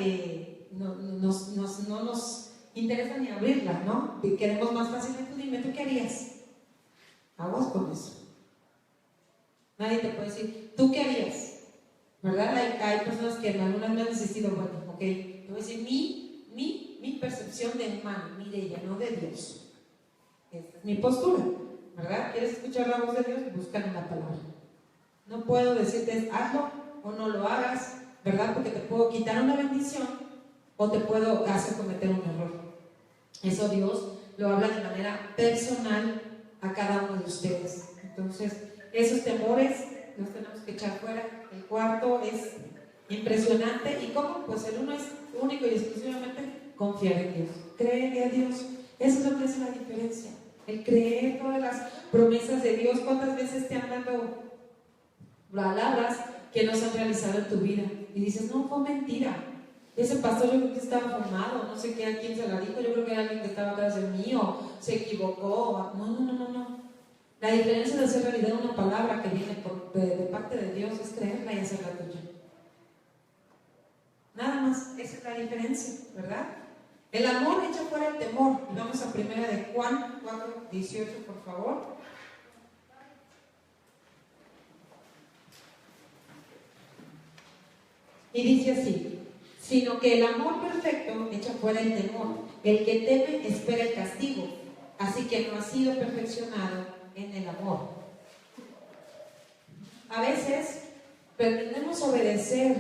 no nos interesa ni abrirla, ¿no? Queremos más fácilmente. Dime, ¿tú qué harías? Aguas con eso. Nadie te puede decir, ¿tú qué harías? ¿Verdad? Hay personas que algunas me han insistido, bueno, ok, te voy a decir mi percepción de humano, de ella, no de Dios. Esta es mi postura, ¿verdad? ¿Quieres escuchar la voz de Dios? Busca en la palabra. No puedo decirte hazlo o no lo hagas, ¿verdad? Porque te puedo quitar una bendición o te puedo hacer cometer un error. Eso Dios lo habla de manera personal a cada uno de ustedes. Entonces, esos temores los tenemos que echar fuera. El cuarto es impresionante. ¿Y cómo? Pues el uno es único y exclusivamente confiar en Dios. Creerle a Dios. Eso es lo que hace la diferencia. El creer todas las promesas de Dios. ¿Cuántas veces te han dado palabras que no se han realizado en tu vida? Y dices, no, fue mentira. Ese pastor yo creo que estaba fumado, no sé qué, a quién se la dijo, yo creo que era alguien que estaba atrás de mí o se equivocó. No. La diferencia de hacer realidad una palabra que viene de parte de Dios es creerla y hacerla tuya. Nada más, esa es la diferencia, ¿verdad? El amor echa fuera el temor. Y vamos a primera de Juan 4:18, por favor. Y dice así: sino que el amor perfecto echa fuera el temor. El que teme espera el castigo, así que no ha sido perfeccionado en el amor. A veces pretendemos obedecer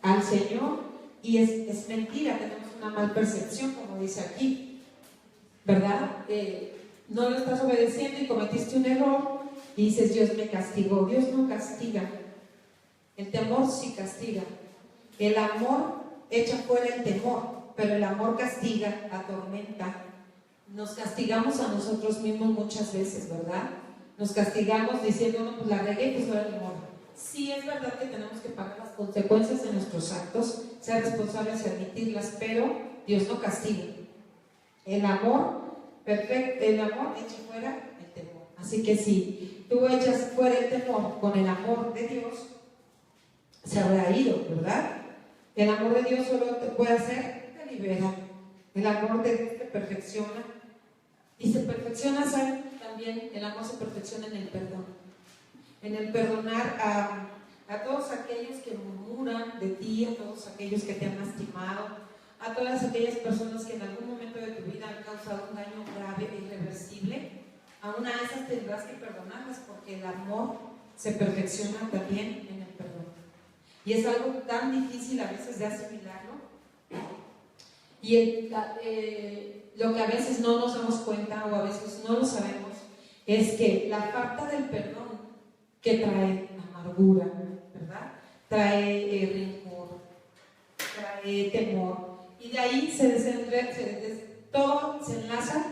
al Señor y es mentira, tenemos una mal percepción, como dice aquí, ¿verdad? No lo estás obedeciendo y cometiste un error y dices, Dios me castigó. Dios no castiga. El temor sí castiga. El amor echa fuera el temor, pero el amor castiga, atormenta. Nos castigamos a nosotros mismos muchas veces, ¿verdad? Nos castigamos diciendo, no, pues la regué, pues ahora ni modo. Sí, es verdad que tenemos que pagar las consecuencias de nuestros actos, ser responsables y admitirlas, pero Dios no castiga. El amor perfecto, el amor echa fuera el temor. Así que si tú echas fuera el temor con el amor de Dios, se habrá ido, ¿verdad? El amor de Dios solo te puede hacer, te libera. El amor de Dios te perfecciona. Y se perfecciona, ¿saben? También el amor se perfecciona en el perdón. En el perdonar a todos aquellos que murmuran de ti, a todos aquellos que te han lastimado, a todas aquellas personas que en algún momento de tu vida han causado un daño grave e irreversible. Aún a esas tendrás que perdonarlas, porque el amor se perfecciona también en el perdón. Y es algo tan difícil a veces de asimilarlo. Y lo que a veces no nos damos cuenta o a veces no lo sabemos es que la falta del perdón que trae amargura, ¿verdad? Trae rencor, trae temor. Y de ahí todo se enlaza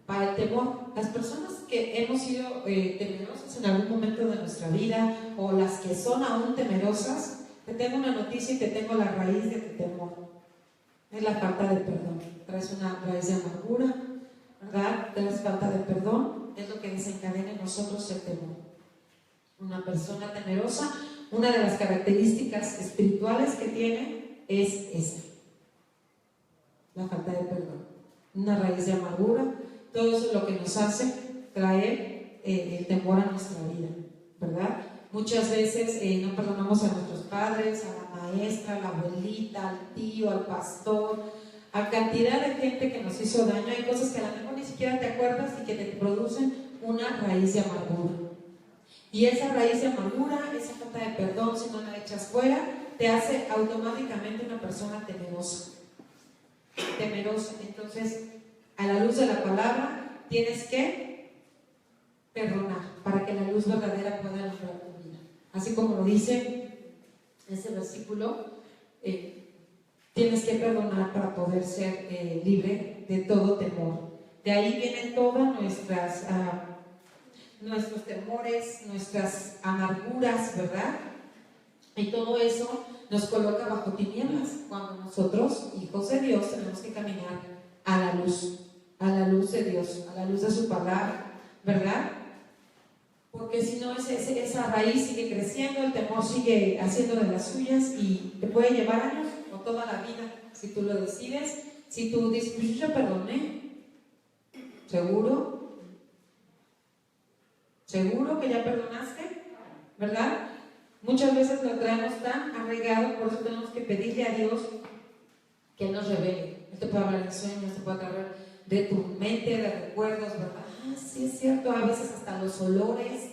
para el temor. Las personas que hemos sido temerosas en algún momento de nuestra vida o las que son aún temerosas, te tengo una noticia y te tengo la raíz de tu temor. Es la falta de perdón. Traes una raíz de amargura, ¿verdad? Traes falta de perdón, es lo que desencadena en nosotros el temor. Una persona temerosa, una de las características espirituales que tiene es esa, la falta de perdón. Una raíz de amargura, todo eso es lo que nos hace traer el temor a nuestra vida, ¿verdad? Muchas veces no perdonamos a nuestros padres, a la maestra, a la abuelita, al tío, al pastor, a cantidad de gente que nos hizo daño. Hay cosas que a lo mejor ni siquiera te acuerdas y que te producen una raíz de amargura. Y esa raíz de amargura, esa falta de perdón, si no la echas fuera, te hace automáticamente una persona temerosa. Temerosa. Entonces, a la luz de la palabra, tienes que perdonar para que la luz verdadera pueda alumbrar tu vida. Así como lo dice ese versículo, tienes que perdonar para poder ser libre de todo temor. De ahí vienen todas nuestros temores, nuestras amarguras, ¿verdad? Y todo eso nos coloca bajo tinieblas, cuando nosotros, hijos de Dios, tenemos que caminar a la luz de Dios, a la luz de su palabra, ¿verdad? Porque si no, esa raíz sigue creciendo, el temor sigue haciendo de las suyas y te puede llevar años o toda la vida, si tú lo decides. Si tú dices, pues yo perdoné, ¿seguro? ¿Seguro que ya perdonaste? ¿Verdad? Muchas veces lo traemos tan arraigado, por eso tenemos que pedirle a Dios que nos revele. Él te puede hablar en sueños, te puede hablar de tu mente, de recuerdos, ¿verdad? Sí es cierto, a veces hasta los olores,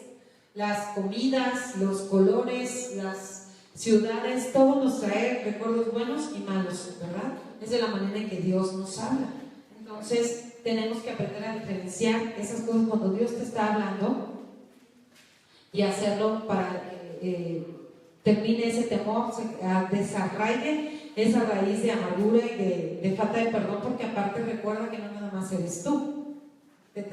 las comidas, los colores, las ciudades, todo nos trae recuerdos buenos y malos, ¿verdad? Es de la manera en que Dios nos habla. Entonces tenemos que aprender a diferenciar esas cosas cuando Dios te está hablando y hacerlo para que termine ese temor, se desarraigue esa raíz de amargura y de falta de perdón, porque aparte recuerda que no nada más eres tú, te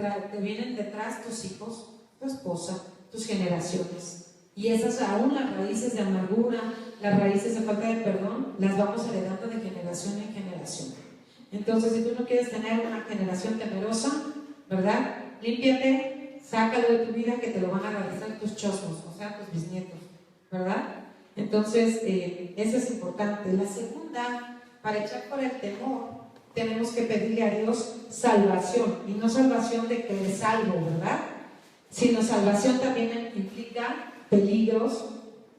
vienen detrás tus hijos, tu esposa, tus generaciones, y esas aún las raíces de amargura, las raíces de falta de perdón, las vamos heredando de generación en generación. Entonces, si tú no quieres tener una generación temerosa, ¿verdad? Límpiate, sácalo de tu vida, que te lo van a realizar tus chosnos, o sea, tus bisnietos, ¿verdad? Entonces, eso es importante. La segunda, para echar por el temor, tenemos que pedirle a Dios salvación, y no salvación de que eres salvo, ¿verdad? Sino salvación también implica peligros,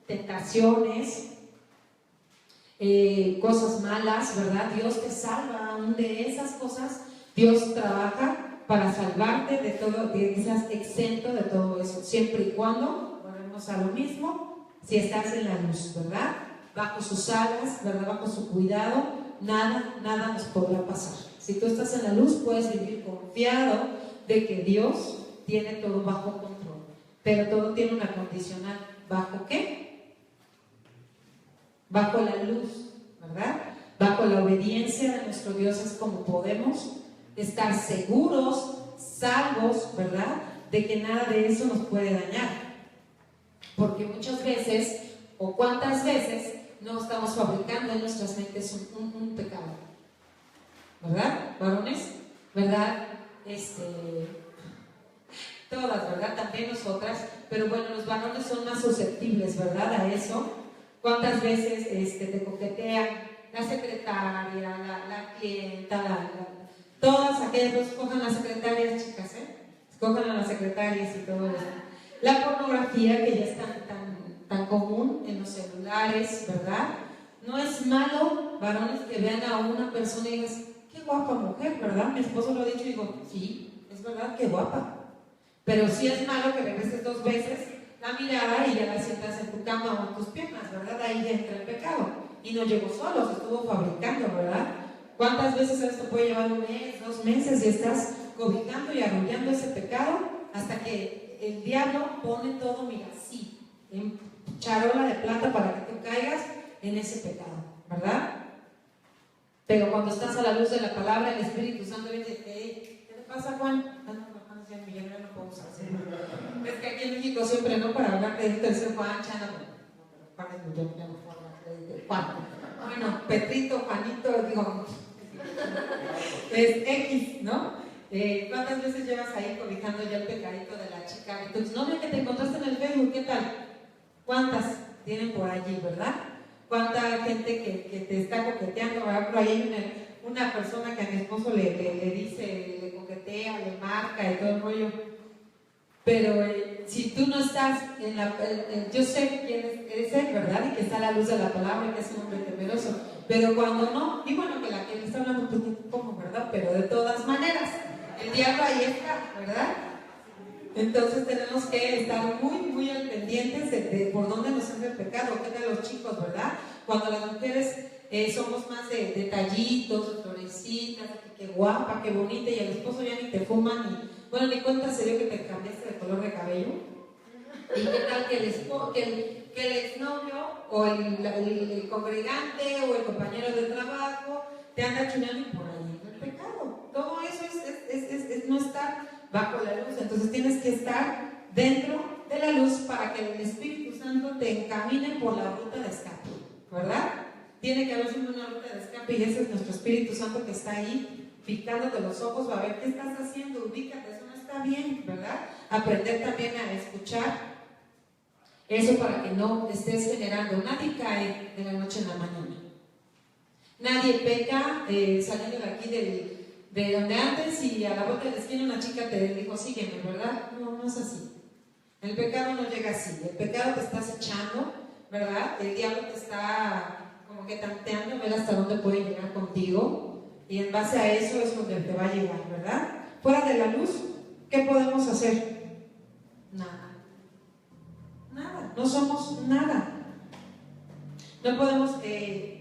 tentaciones, cosas malas, ¿verdad? Dios te salva aún de esas cosas. Dios trabaja para salvarte de todo, que estás exento de todo eso, siempre y cuando, volvemos a lo mismo, si estás en la luz, ¿verdad? Bajo sus alas, ¿verdad? Bajo su cuidado, nada nos podrá pasar. Si tú estás en la luz, puedes vivir confiado de que Dios tiene todo bajo control, pero todo tiene una condicional. ¿Bajo qué? Bajo la luz, ¿verdad? Bajo la obediencia de nuestro Dios es como podemos estar seguros, salvos, ¿verdad? De que nada de eso nos puede dañar. Porque muchas veces, o cuántas veces, no estamos fabricando en nuestras mentes un pecado, ¿verdad? Varones, ¿verdad? Todas, ¿verdad? También nosotras, pero bueno, los varones son más susceptibles, ¿verdad? A eso. ¿Cuántas veces te coquetean la secretaria, la clienta, todas aquellas dos? Escojan las secretarias, chicas, escojan a las secretarias y todo eso. La pornografía, que ya es tan común en los celulares, ¿verdad? No es malo, varones, que vean a una persona y digas, qué guapa mujer, ¿verdad? Mi esposo lo ha dicho y digo, sí, es verdad, qué guapa. Pero sí es malo que regreses 2 veces la mirada y ya la sientas en tu cama o en tus piernas, ¿verdad? Ahí entra el pecado. Y no llegó solo, se estuvo fabricando, ¿verdad? ¿Cuántas veces esto puede llevar 1 mes, 2 meses y estás cobijando y arrullando ese pecado hasta que el diablo pone todo, mira, sí, en charola de plata para que tú caigas en ese pecado, ¿verdad? Pero cuando estás a la luz de la palabra, el Espíritu Santo dice, hey, ¿qué te pasa, Juan? No puedo usar así. Es que aquí en México siempre, ¿no? Para hablar de tercer Juan, Chana, Juan es millón, ya no puedo hablar de Juan. Bueno, Petrito, Juanito, digo, es X, ¿no? ¿Cuántas veces llevas ahí cobijando ya el pecadito de la chica? Entonces, novia que te encontraste en el Facebook, ¿qué tal? ¿Cuántas tienen por allí, verdad? ¿Cuánta gente que te está coqueteando? Por ahí hay una persona que a mi esposo le dice, le coquetea, le marca y todo el rollo. Pero si tú no estás en la... yo sé quién es él, ¿verdad? Y que está a la luz de la palabra y que es un hombre temeroso. Pero cuando no, y bueno, que la que le está hablando, pues ¿cómo, verdad? Pero de todas maneras, el diablo ahí está, ¿verdad? Entonces tenemos que estar muy al pendientes de por dónde nos entra el pecado. ¿Qué tal los chicos, verdad? Cuando las mujeres somos más de detallitos, de florecitas, qué guapa, qué bonita, y el esposo ya ni te fuma, bueno, ni cuenta se dio que te cambiaste de color de cabello. ¿Y qué tal que el exnovio o el congregante o el compañero de trabajo te anda chuleando y por ahí el pecado? Todo eso es no estar bajo la luz. Entonces tienes que estar dentro de la luz para que el Espíritu Santo te encamine por la ruta de escape. ¿verdad? Tiene que haber siempre una ruta de escape y ese es nuestro Espíritu Santo que está ahí picándote los ojos, va a ver qué estás haciendo, ubícate, eso no está bien, ¿verdad? Aprender también a escuchar eso para que no estés generando. Nadie cae de la noche en la mañana. Nadie peca saliendo de aquí de donde antes y a la vuelta de la esquina una chica te dijo, sígueme, ¿verdad? No, no es así. El pecado no llega así. El pecado te estás echando, ¿verdad? El diablo te está como que tanteando, ver hasta dónde puede llegar contigo. Y en base a eso es donde te va a llegar, ¿verdad? Fuera de la luz, ¿qué podemos hacer? Nada. Nada. No somos nada. No podemos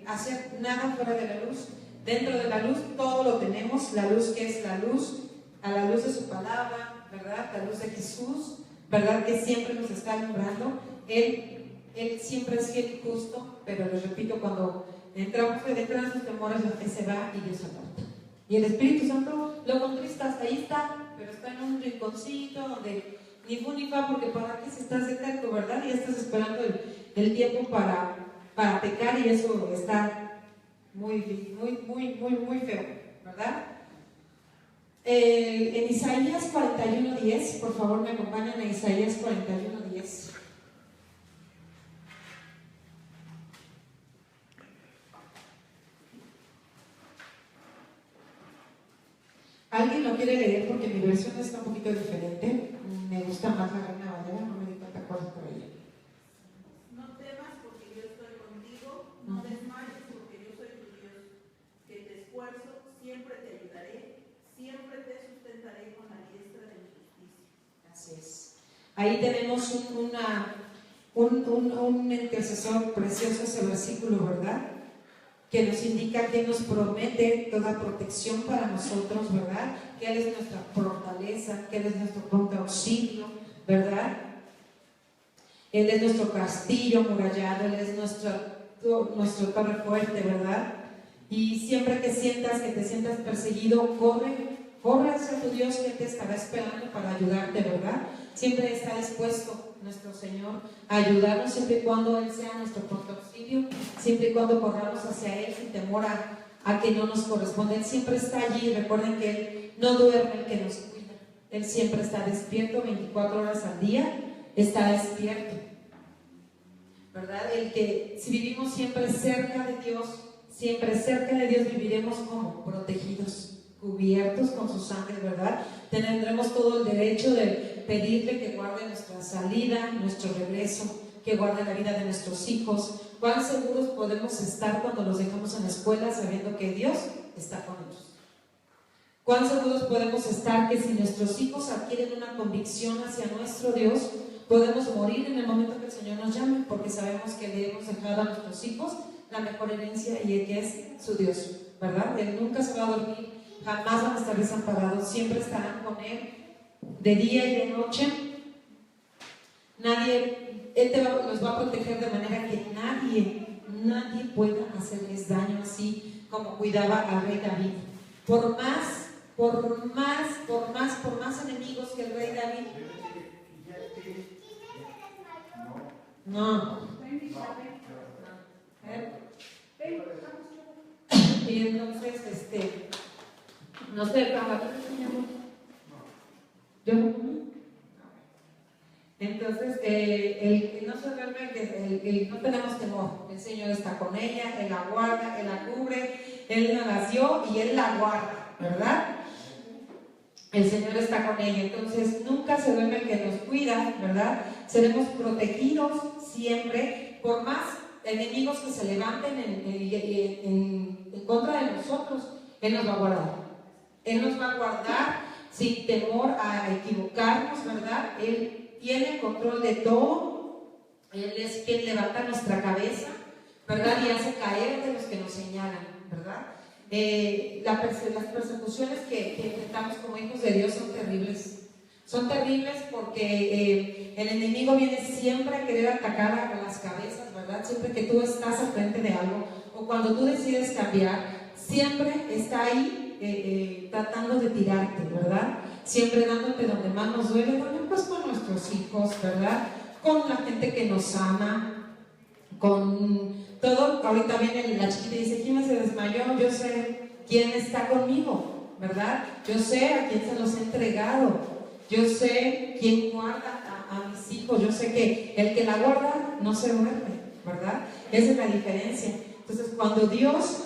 hacer nada fuera de la luz. Dentro de la luz todo lo tenemos. La luz que es la luz, a la luz de su palabra, ¿verdad? La luz de Jesús, ¿verdad? Que siempre nos está alumbrando. Él siempre es fiel y justo, pero les repito, cuando entramos detrás de sus temores, Él se va y Dios aparta. Y el Espíritu Santo lo contrista, hasta ahí está, pero está en un rinconcito donde ni fu ni fa, porque para qué si estás de terco, ¿verdad? Y estás esperando el tiempo para pecar y eso está muy feo, ¿verdad? En Isaías 41:10, por favor me acompañan a Isaías 41:10. ¿Alguien lo quiere leer? Porque mi versión está un poquito diferente. Me gusta más la Reina Valera, no me di cuenta cuál es por ella. No temas porque yo estoy contigo, no desmayes porque yo soy tu Dios, que te esfuerzo, siempre te ayudaré, siempre te sustentaré con la diestra de mi justicia. Así es. Ahí tenemos un intercesor precioso, ese versículo, ¿verdad? Que nos indica, que nos promete toda protección para nosotros, ¿verdad? Que Él es nuestra fortaleza, que Él es nuestro pronto auxilio, ¿verdad? Él es nuestro castillo amurallado, Él es nuestro torre fuerte, ¿verdad? Y siempre que te sientas perseguido, corre hacia tu Dios, que te estará esperando para ayudarte, ¿verdad? Siempre está dispuesto nuestro Señor a ayudarnos, siempre y cuando Él sea nuestro pronto auxilio, siempre y cuando corramos hacia Él sin temor a que no nos corresponde. Él siempre está allí. Recuerden que Él no duerme, el que nos cuida. Él siempre está despierto 24 horas al día, está despierto, ¿verdad? El que si vivimos siempre cerca de Dios, viviremos como protegidos, cubiertos con su sangre, ¿verdad? Tendremos todo el derecho de pedirle que guarde nuestra salida, nuestro regreso, que guarde la vida de nuestros hijos. ¿Cuán seguros podemos estar cuando los dejamos en la escuela sabiendo que Dios está con ellos? ¿Cuán seguros podemos estar que si nuestros hijos adquieren una convicción hacia nuestro Dios, podemos morir en el momento que el Señor nos llame? Porque sabemos que le hemos dejado a nuestros hijos la mejor herencia y que es su Dios, ¿verdad? Él nunca se va a dormir, jamás van a estar desamparados, siempre estarán con Él de día y de noche. Él los va a proteger de manera que nadie pueda hacerles daño, así como cuidaba al rey David. Por más enemigos que el rey David. No. Y entonces, no sé, yo entonces, el no se duerme, no tenemos temor. El Señor está con ella, Él la guarda, Él la cubre, Él la nació y Él la guarda, ¿verdad? El Señor está con ella, entonces nunca se duerme el que nos cuida, ¿verdad? Seremos protegidos siempre, por más enemigos que se levanten en contra de nosotros. Él nos va a guardar. Él nos va a guardar sin temor a equivocarnos, ¿verdad? Él tiene control de todo. Él es quien levanta nuestra cabeza, ¿verdad? Y hace caer de los que nos señalan, ¿verdad? Las persecuciones que enfrentamos como hijos de Dios son terribles. Son terribles porque el enemigo viene siempre a querer atacar a las cabezas, ¿verdad? Siempre que tú estás al frente de algo o cuando tú decides cambiar, siempre está ahí tratando de tirarte, ¿verdad? Siempre dándote donde más nos duele, bueno, pues con nuestros hijos, ¿verdad? Con la gente que nos ama, con todo ahorita viene la chiquita y dice, ¿quién se desmayó? Yo sé quién está conmigo, ¿verdad? Yo sé a quién se los he entregado. Yo sé quién guarda a mis hijos. Yo sé que el que la guarda no se duerme, ¿verdad? Esa es la diferencia. Entonces, cuando Dios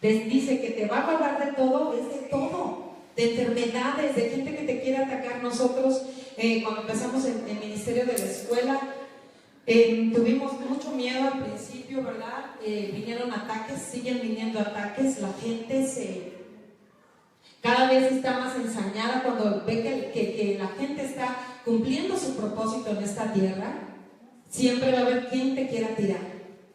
dice que te va a guardar de todo, es de todo. De enfermedades, de gente que te quiere atacar. Nosotros, cuando empezamos en el ministerio de la escuela, tuvimos mucho miedo al principio, ¿verdad? Vinieron ataques, siguen viniendo ataques. La gente cada vez está más ensañada cuando ve que la gente está cumpliendo su propósito en esta tierra. Siempre va a haber quien te quiera tirar.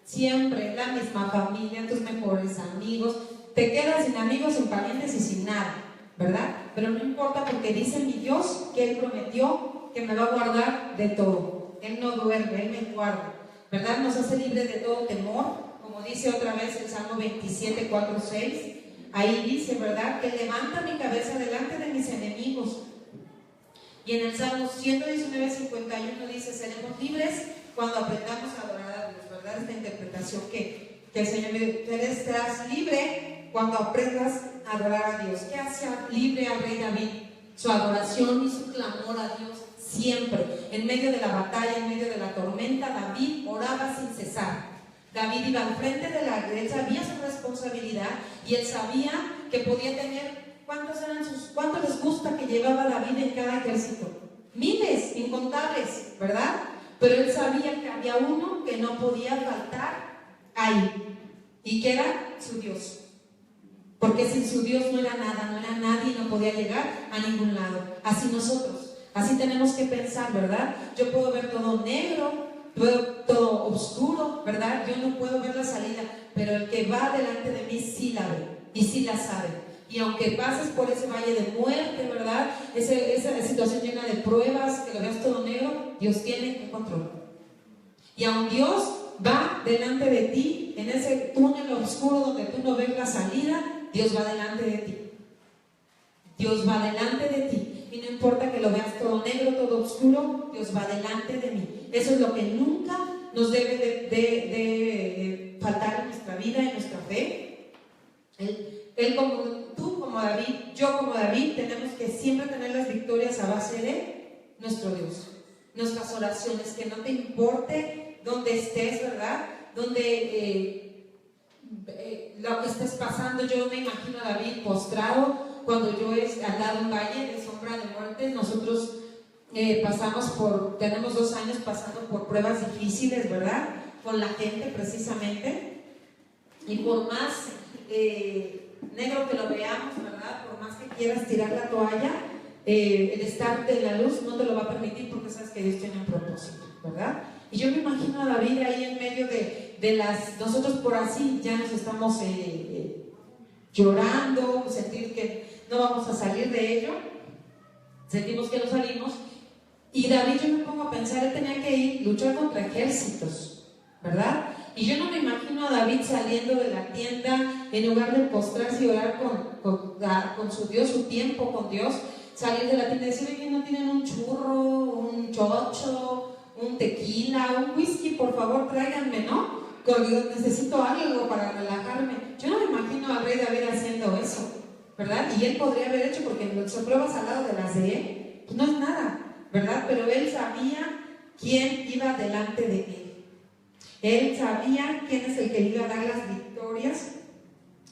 Siempre, la misma familia, tus mejores amigos. Te quedas sin amigos, sin parientes y sin nada, ¿verdad? Pero no importa, porque dice mi Dios que Él prometió que me va a guardar de todo. Él no duerme, Él me guarda, ¿verdad? Nos hace libres de todo temor, como dice otra vez el Salmo 27, 4, 6. Ahí dice, ¿verdad? Que levanta mi cabeza delante de mis enemigos. Y en el Salmo 119, 51 dice, seremos libres cuando aprendamos a adorar a Dios, ¿verdad? Esta interpretación que el Señor me dio. Serás libre cuando aprendas a adorar a Dios. ¿Qué hacía libre al rey David? Su adoración y su clamor a Dios siempre. En medio de la batalla, en medio de la tormenta, David oraba sin cesar. David iba al frente de la guerra, él sabía su responsabilidad y él sabía que podía tener, ¿cuántos les gusta que llevaba David en cada ejército? Miles, incontables, ¿verdad? Pero él sabía que había uno que no podía faltar ahí, y que era su Dios. Porque sin su Dios no era nada, no era nadie y no podía llegar a ningún lado. Así nosotros, así tenemos que pensar, ¿verdad? Yo puedo ver todo negro, todo oscuro, ¿verdad? Yo no puedo ver la salida, pero el que va delante de mí sí la ve y sí la sabe. Y aunque pases por ese valle de muerte, ¿verdad? Esa situación llena de pruebas, que lo veas todo negro, Dios tiene el control. Y aun Dios va delante de ti, en ese túnel oscuro donde tú no ves la salida, Dios va delante de ti. Dios va delante de ti. Y no importa que lo veas todo negro, todo oscuro, Dios va delante de mí. Eso es lo que nunca nos debe de faltar en nuestra vida, en nuestra fe. Él como tú, como David, yo como David, tenemos que siempre tener las victorias a base de nuestro Dios. Nuestras oraciones, que no te importe dónde estés, ¿verdad? Donde lo que estés pasando. Yo me imagino a David postrado cuando yo he andado en valle de sombra de muerte. Nosotros tenemos 2 años pasando por pruebas difíciles, ¿verdad? Con la gente precisamente. Y por más negro que lo veamos, ¿verdad? Por más que quieras tirar la toalla, el estar de la luz no te lo va a permitir, porque sabes que Dios tiene un propósito, ¿verdad? Y yo me imagino a David ahí en medio nosotros por así ya nos estamos llorando, sentir que no vamos a salir de ello, sentimos que no salimos. Y David, yo me pongo a pensar, él tenía que luchar contra ejércitos, ¿verdad? Y yo no me imagino a David saliendo de la tienda, en lugar de postrarse y orar con su Dios, su tiempo con Dios, salir de la tienda y decir, oye, ¿no tienen un churro, un chocho, un tequila, un whisky? Por favor, tráiganme, ¿no? Necesito algo para relajarme. Yo no me imagino al rey David haciendo eso, ¿verdad? Y él podría haber hecho, porque las pruebas al lado de las de él, pues no es nada, ¿verdad? Pero él sabía quién iba delante de él. Él sabía quién es el que le iba a dar las victorias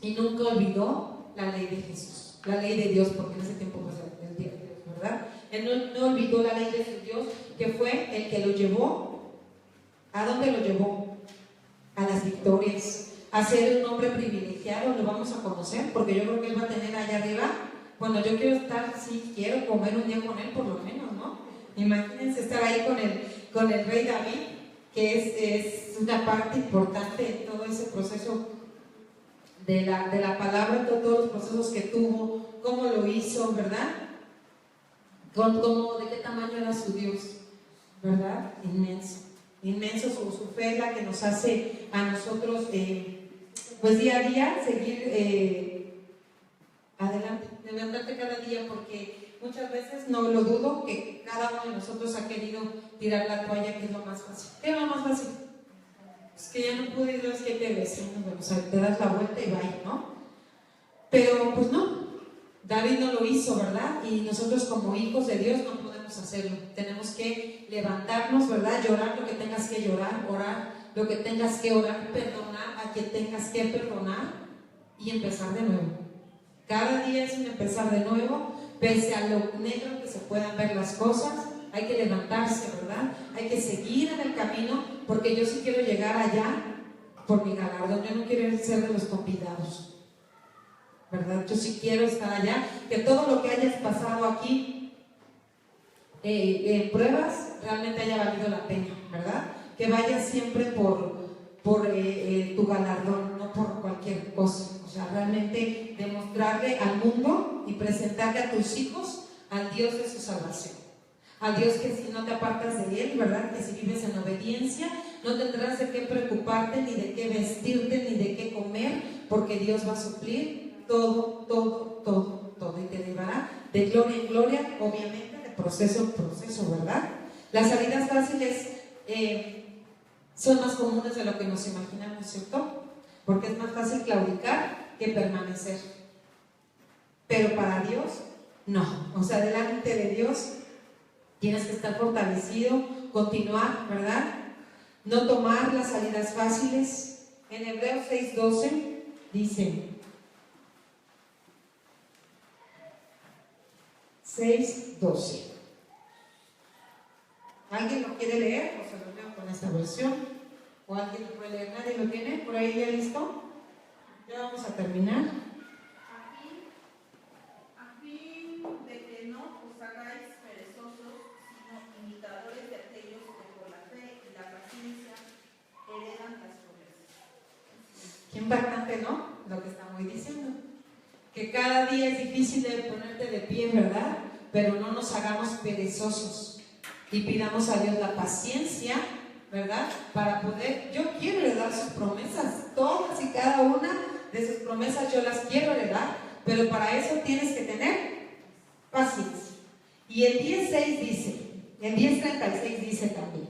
y nunca olvidó la ley de Jesús, la ley de Dios, porque en ese tiempo pues el día de Dios, ¿verdad? Él no olvidó la ley de su Dios, que fue el que lo llevó. ¿A dónde lo llevó? A las victorias, a ser un hombre privilegiado. Lo vamos a conocer, porque yo creo que él va a tener allá arriba. Bueno, yo quiero estar, sí, quiero comer un día con él por lo menos, ¿no? Imagínense estar ahí con el rey David, que es una parte importante en todo ese proceso de la palabra, todos los procesos que tuvo, cómo lo hizo, ¿verdad? De qué tamaño era su Dios, ¿verdad? Inmenso su fe, es la que nos hace a nosotros pues día a día seguir adelante, levantarte cada día, porque muchas veces, no lo dudo, que cada uno de nosotros ha querido tirar la toalla, que es lo más fácil. ¿Qué es lo más fácil? Es que ya no pude ir, es que te ves, bueno, o sea, te das la vuelta y vaya, ¿no? Pero pues no, David no lo hizo, ¿verdad? Y nosotros como hijos de Dios no podemos hacerlo. Tenemos que levantarnos, ¿verdad? Llorar lo que tengas que llorar, orar lo que tengas que orar, perdonar a quien tengas que perdonar y empezar de nuevo. Cada día es un empezar de nuevo, pese a lo negro que se puedan ver las cosas. Hay que levantarse, ¿verdad? Hay que seguir en el camino, porque yo sí quiero llegar allá por mi galardón. Yo no quiero ser de los convidados, ¿verdad? Yo sí quiero estar allá, que todo lo que hayas pasado aquí en pruebas realmente haya valido la pena, ¿verdad? Que vayas siempre por tu galardón, no por cualquier cosa. O sea, realmente demostrarle al mundo y presentarle a tus hijos al Dios de su salvación. A Dios que si no te apartas de Él, ¿verdad? Que si vives en obediencia, no tendrás de qué preocuparte, ni de qué vestirte, ni de qué comer, porque Dios va a suplir todo, y te llevará de gloria en gloria, obviamente, de proceso en proceso, ¿verdad? Las salidas fáciles son más comunes de lo que nos imaginamos, ¿cierto? Porque es más fácil claudicar que permanecer. Pero para Dios, no. O sea, delante de Dios tienes que estar fortalecido, continuar, ¿verdad? No tomar las salidas fáciles. En Hebreos 6:12 dice, 6:12. ¿Alguien lo quiere leer? O se lo leo con esta versión. ¿O alguien lo puede leer? ¿Nadie lo tiene? ¿Por ahí ya listo? Ya vamos a terminar. A fin de que no os hagáis perezosos, sino imitadores de aquellos que por la fe y la paciencia heredan las promesas. Qué impactante, ¿no? Lo que estamos diciendo. Que cada día es difícil de ponerte de pie, ¿verdad? Pero no nos hagamos perezosos y pidamos a Dios la paciencia, ¿verdad? Para poder, yo quiero heredar sus promesas, todas y cada una de sus promesas yo las quiero heredar, pero para eso tienes que tener paciencia. Y el 10:6 dice, el 10:36 dice también,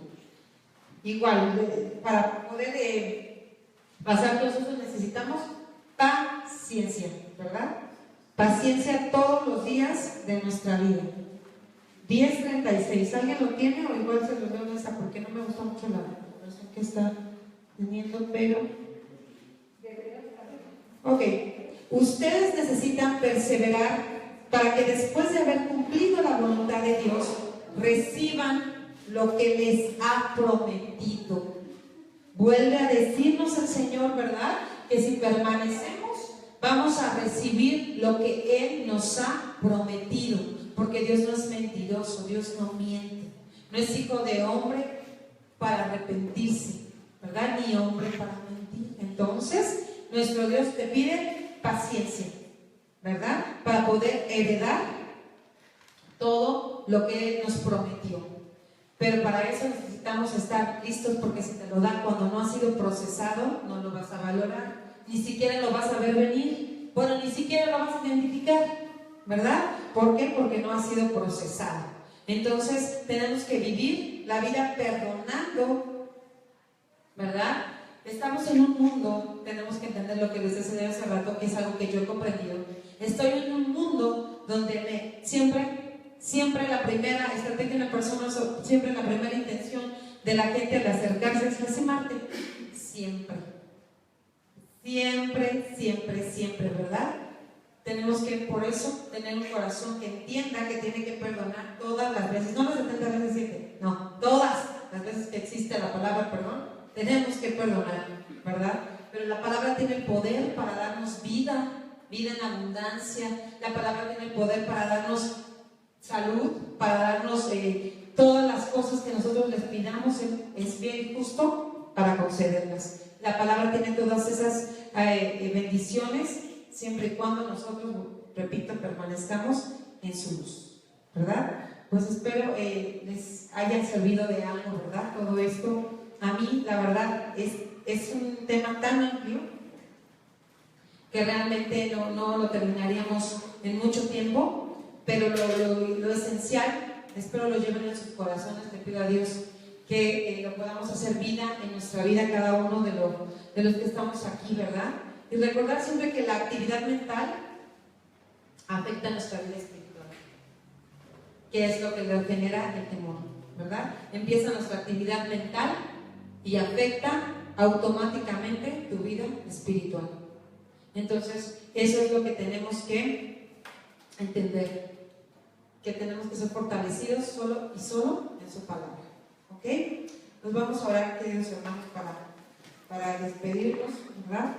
igual, para poder pasar todos esos necesitamos paciencia, ¿verdad? Paciencia todos los días de nuestra vida. 10:36, ¿alguien lo tiene o igual se lo leo en esa? Porque no me gusta mucho la versión que está teniendo, pero ok. Ustedes necesitan perseverar para que después de haber cumplido la voluntad de Dios reciban lo que les ha prometido. Vuelve a decirnos el Señor, ¿verdad? Que si permanecemos vamos a recibir lo que Él nos ha prometido, porque Dios no es mentiroso, Dios no miente, no es hijo de hombre para arrepentirse, ¿verdad? Ni hombre para mentir. Entonces, nuestro Dios te pide paciencia, ¿verdad? Para poder heredar todo lo que Él nos prometió. Pero para eso necesitamos estar listos, porque si te lo dan cuando no ha sido procesado, no lo vas a valorar. Ni siquiera lo vas a ver venir. Bueno, ni siquiera lo vas a identificar, ¿verdad? ¿Por qué? Porque no ha sido procesado. Entonces, tenemos que vivir la vida perdonando, ¿verdad? Estamos en un mundo, tenemos que entender lo que les decía hace rato, que es algo que yo he comprendido. Estoy en un mundo donde siempre la primera estrategia de la persona, siempre la primera intención de la gente al acercarse es lastimarte. Siempre, ¿verdad? Tenemos que, por eso, tener un corazón que entienda que tiene que perdonar todas las veces, no las 70 veces 7, no, todas las veces que existe la palabra perdón, tenemos que perdonar, ¿verdad? Pero la palabra tiene el poder para darnos vida en abundancia. La palabra tiene el poder para darnos salud, para darnos todas las cosas que nosotros les pidamos. Es bien justo para concederlas. La palabra tiene todas esas bendiciones, siempre y cuando nosotros, repito, permanezcamos en su luz, ¿verdad? Pues espero les haya servido de algo, ¿verdad? Todo esto, a mí, la verdad, es un tema tan amplio que realmente no lo terminaríamos en mucho tiempo, pero lo esencial, espero lo lleven en sus corazones. Le pido a Dios que lo podamos hacer vida en nuestra vida cada uno de los que estamos aquí, ¿verdad? Y recordar siempre que la actividad mental afecta a nuestra vida espiritual, que es lo que le genera el temor, ¿verdad? Empieza nuestra actividad mental y afecta automáticamente tu vida espiritual. Entonces, eso es lo que tenemos que entender, que tenemos que ser fortalecidos solo y solo en su palabra. ¿Ok? Nos vamos a orar, queridos hermanos, para despedirnos, ¿verdad?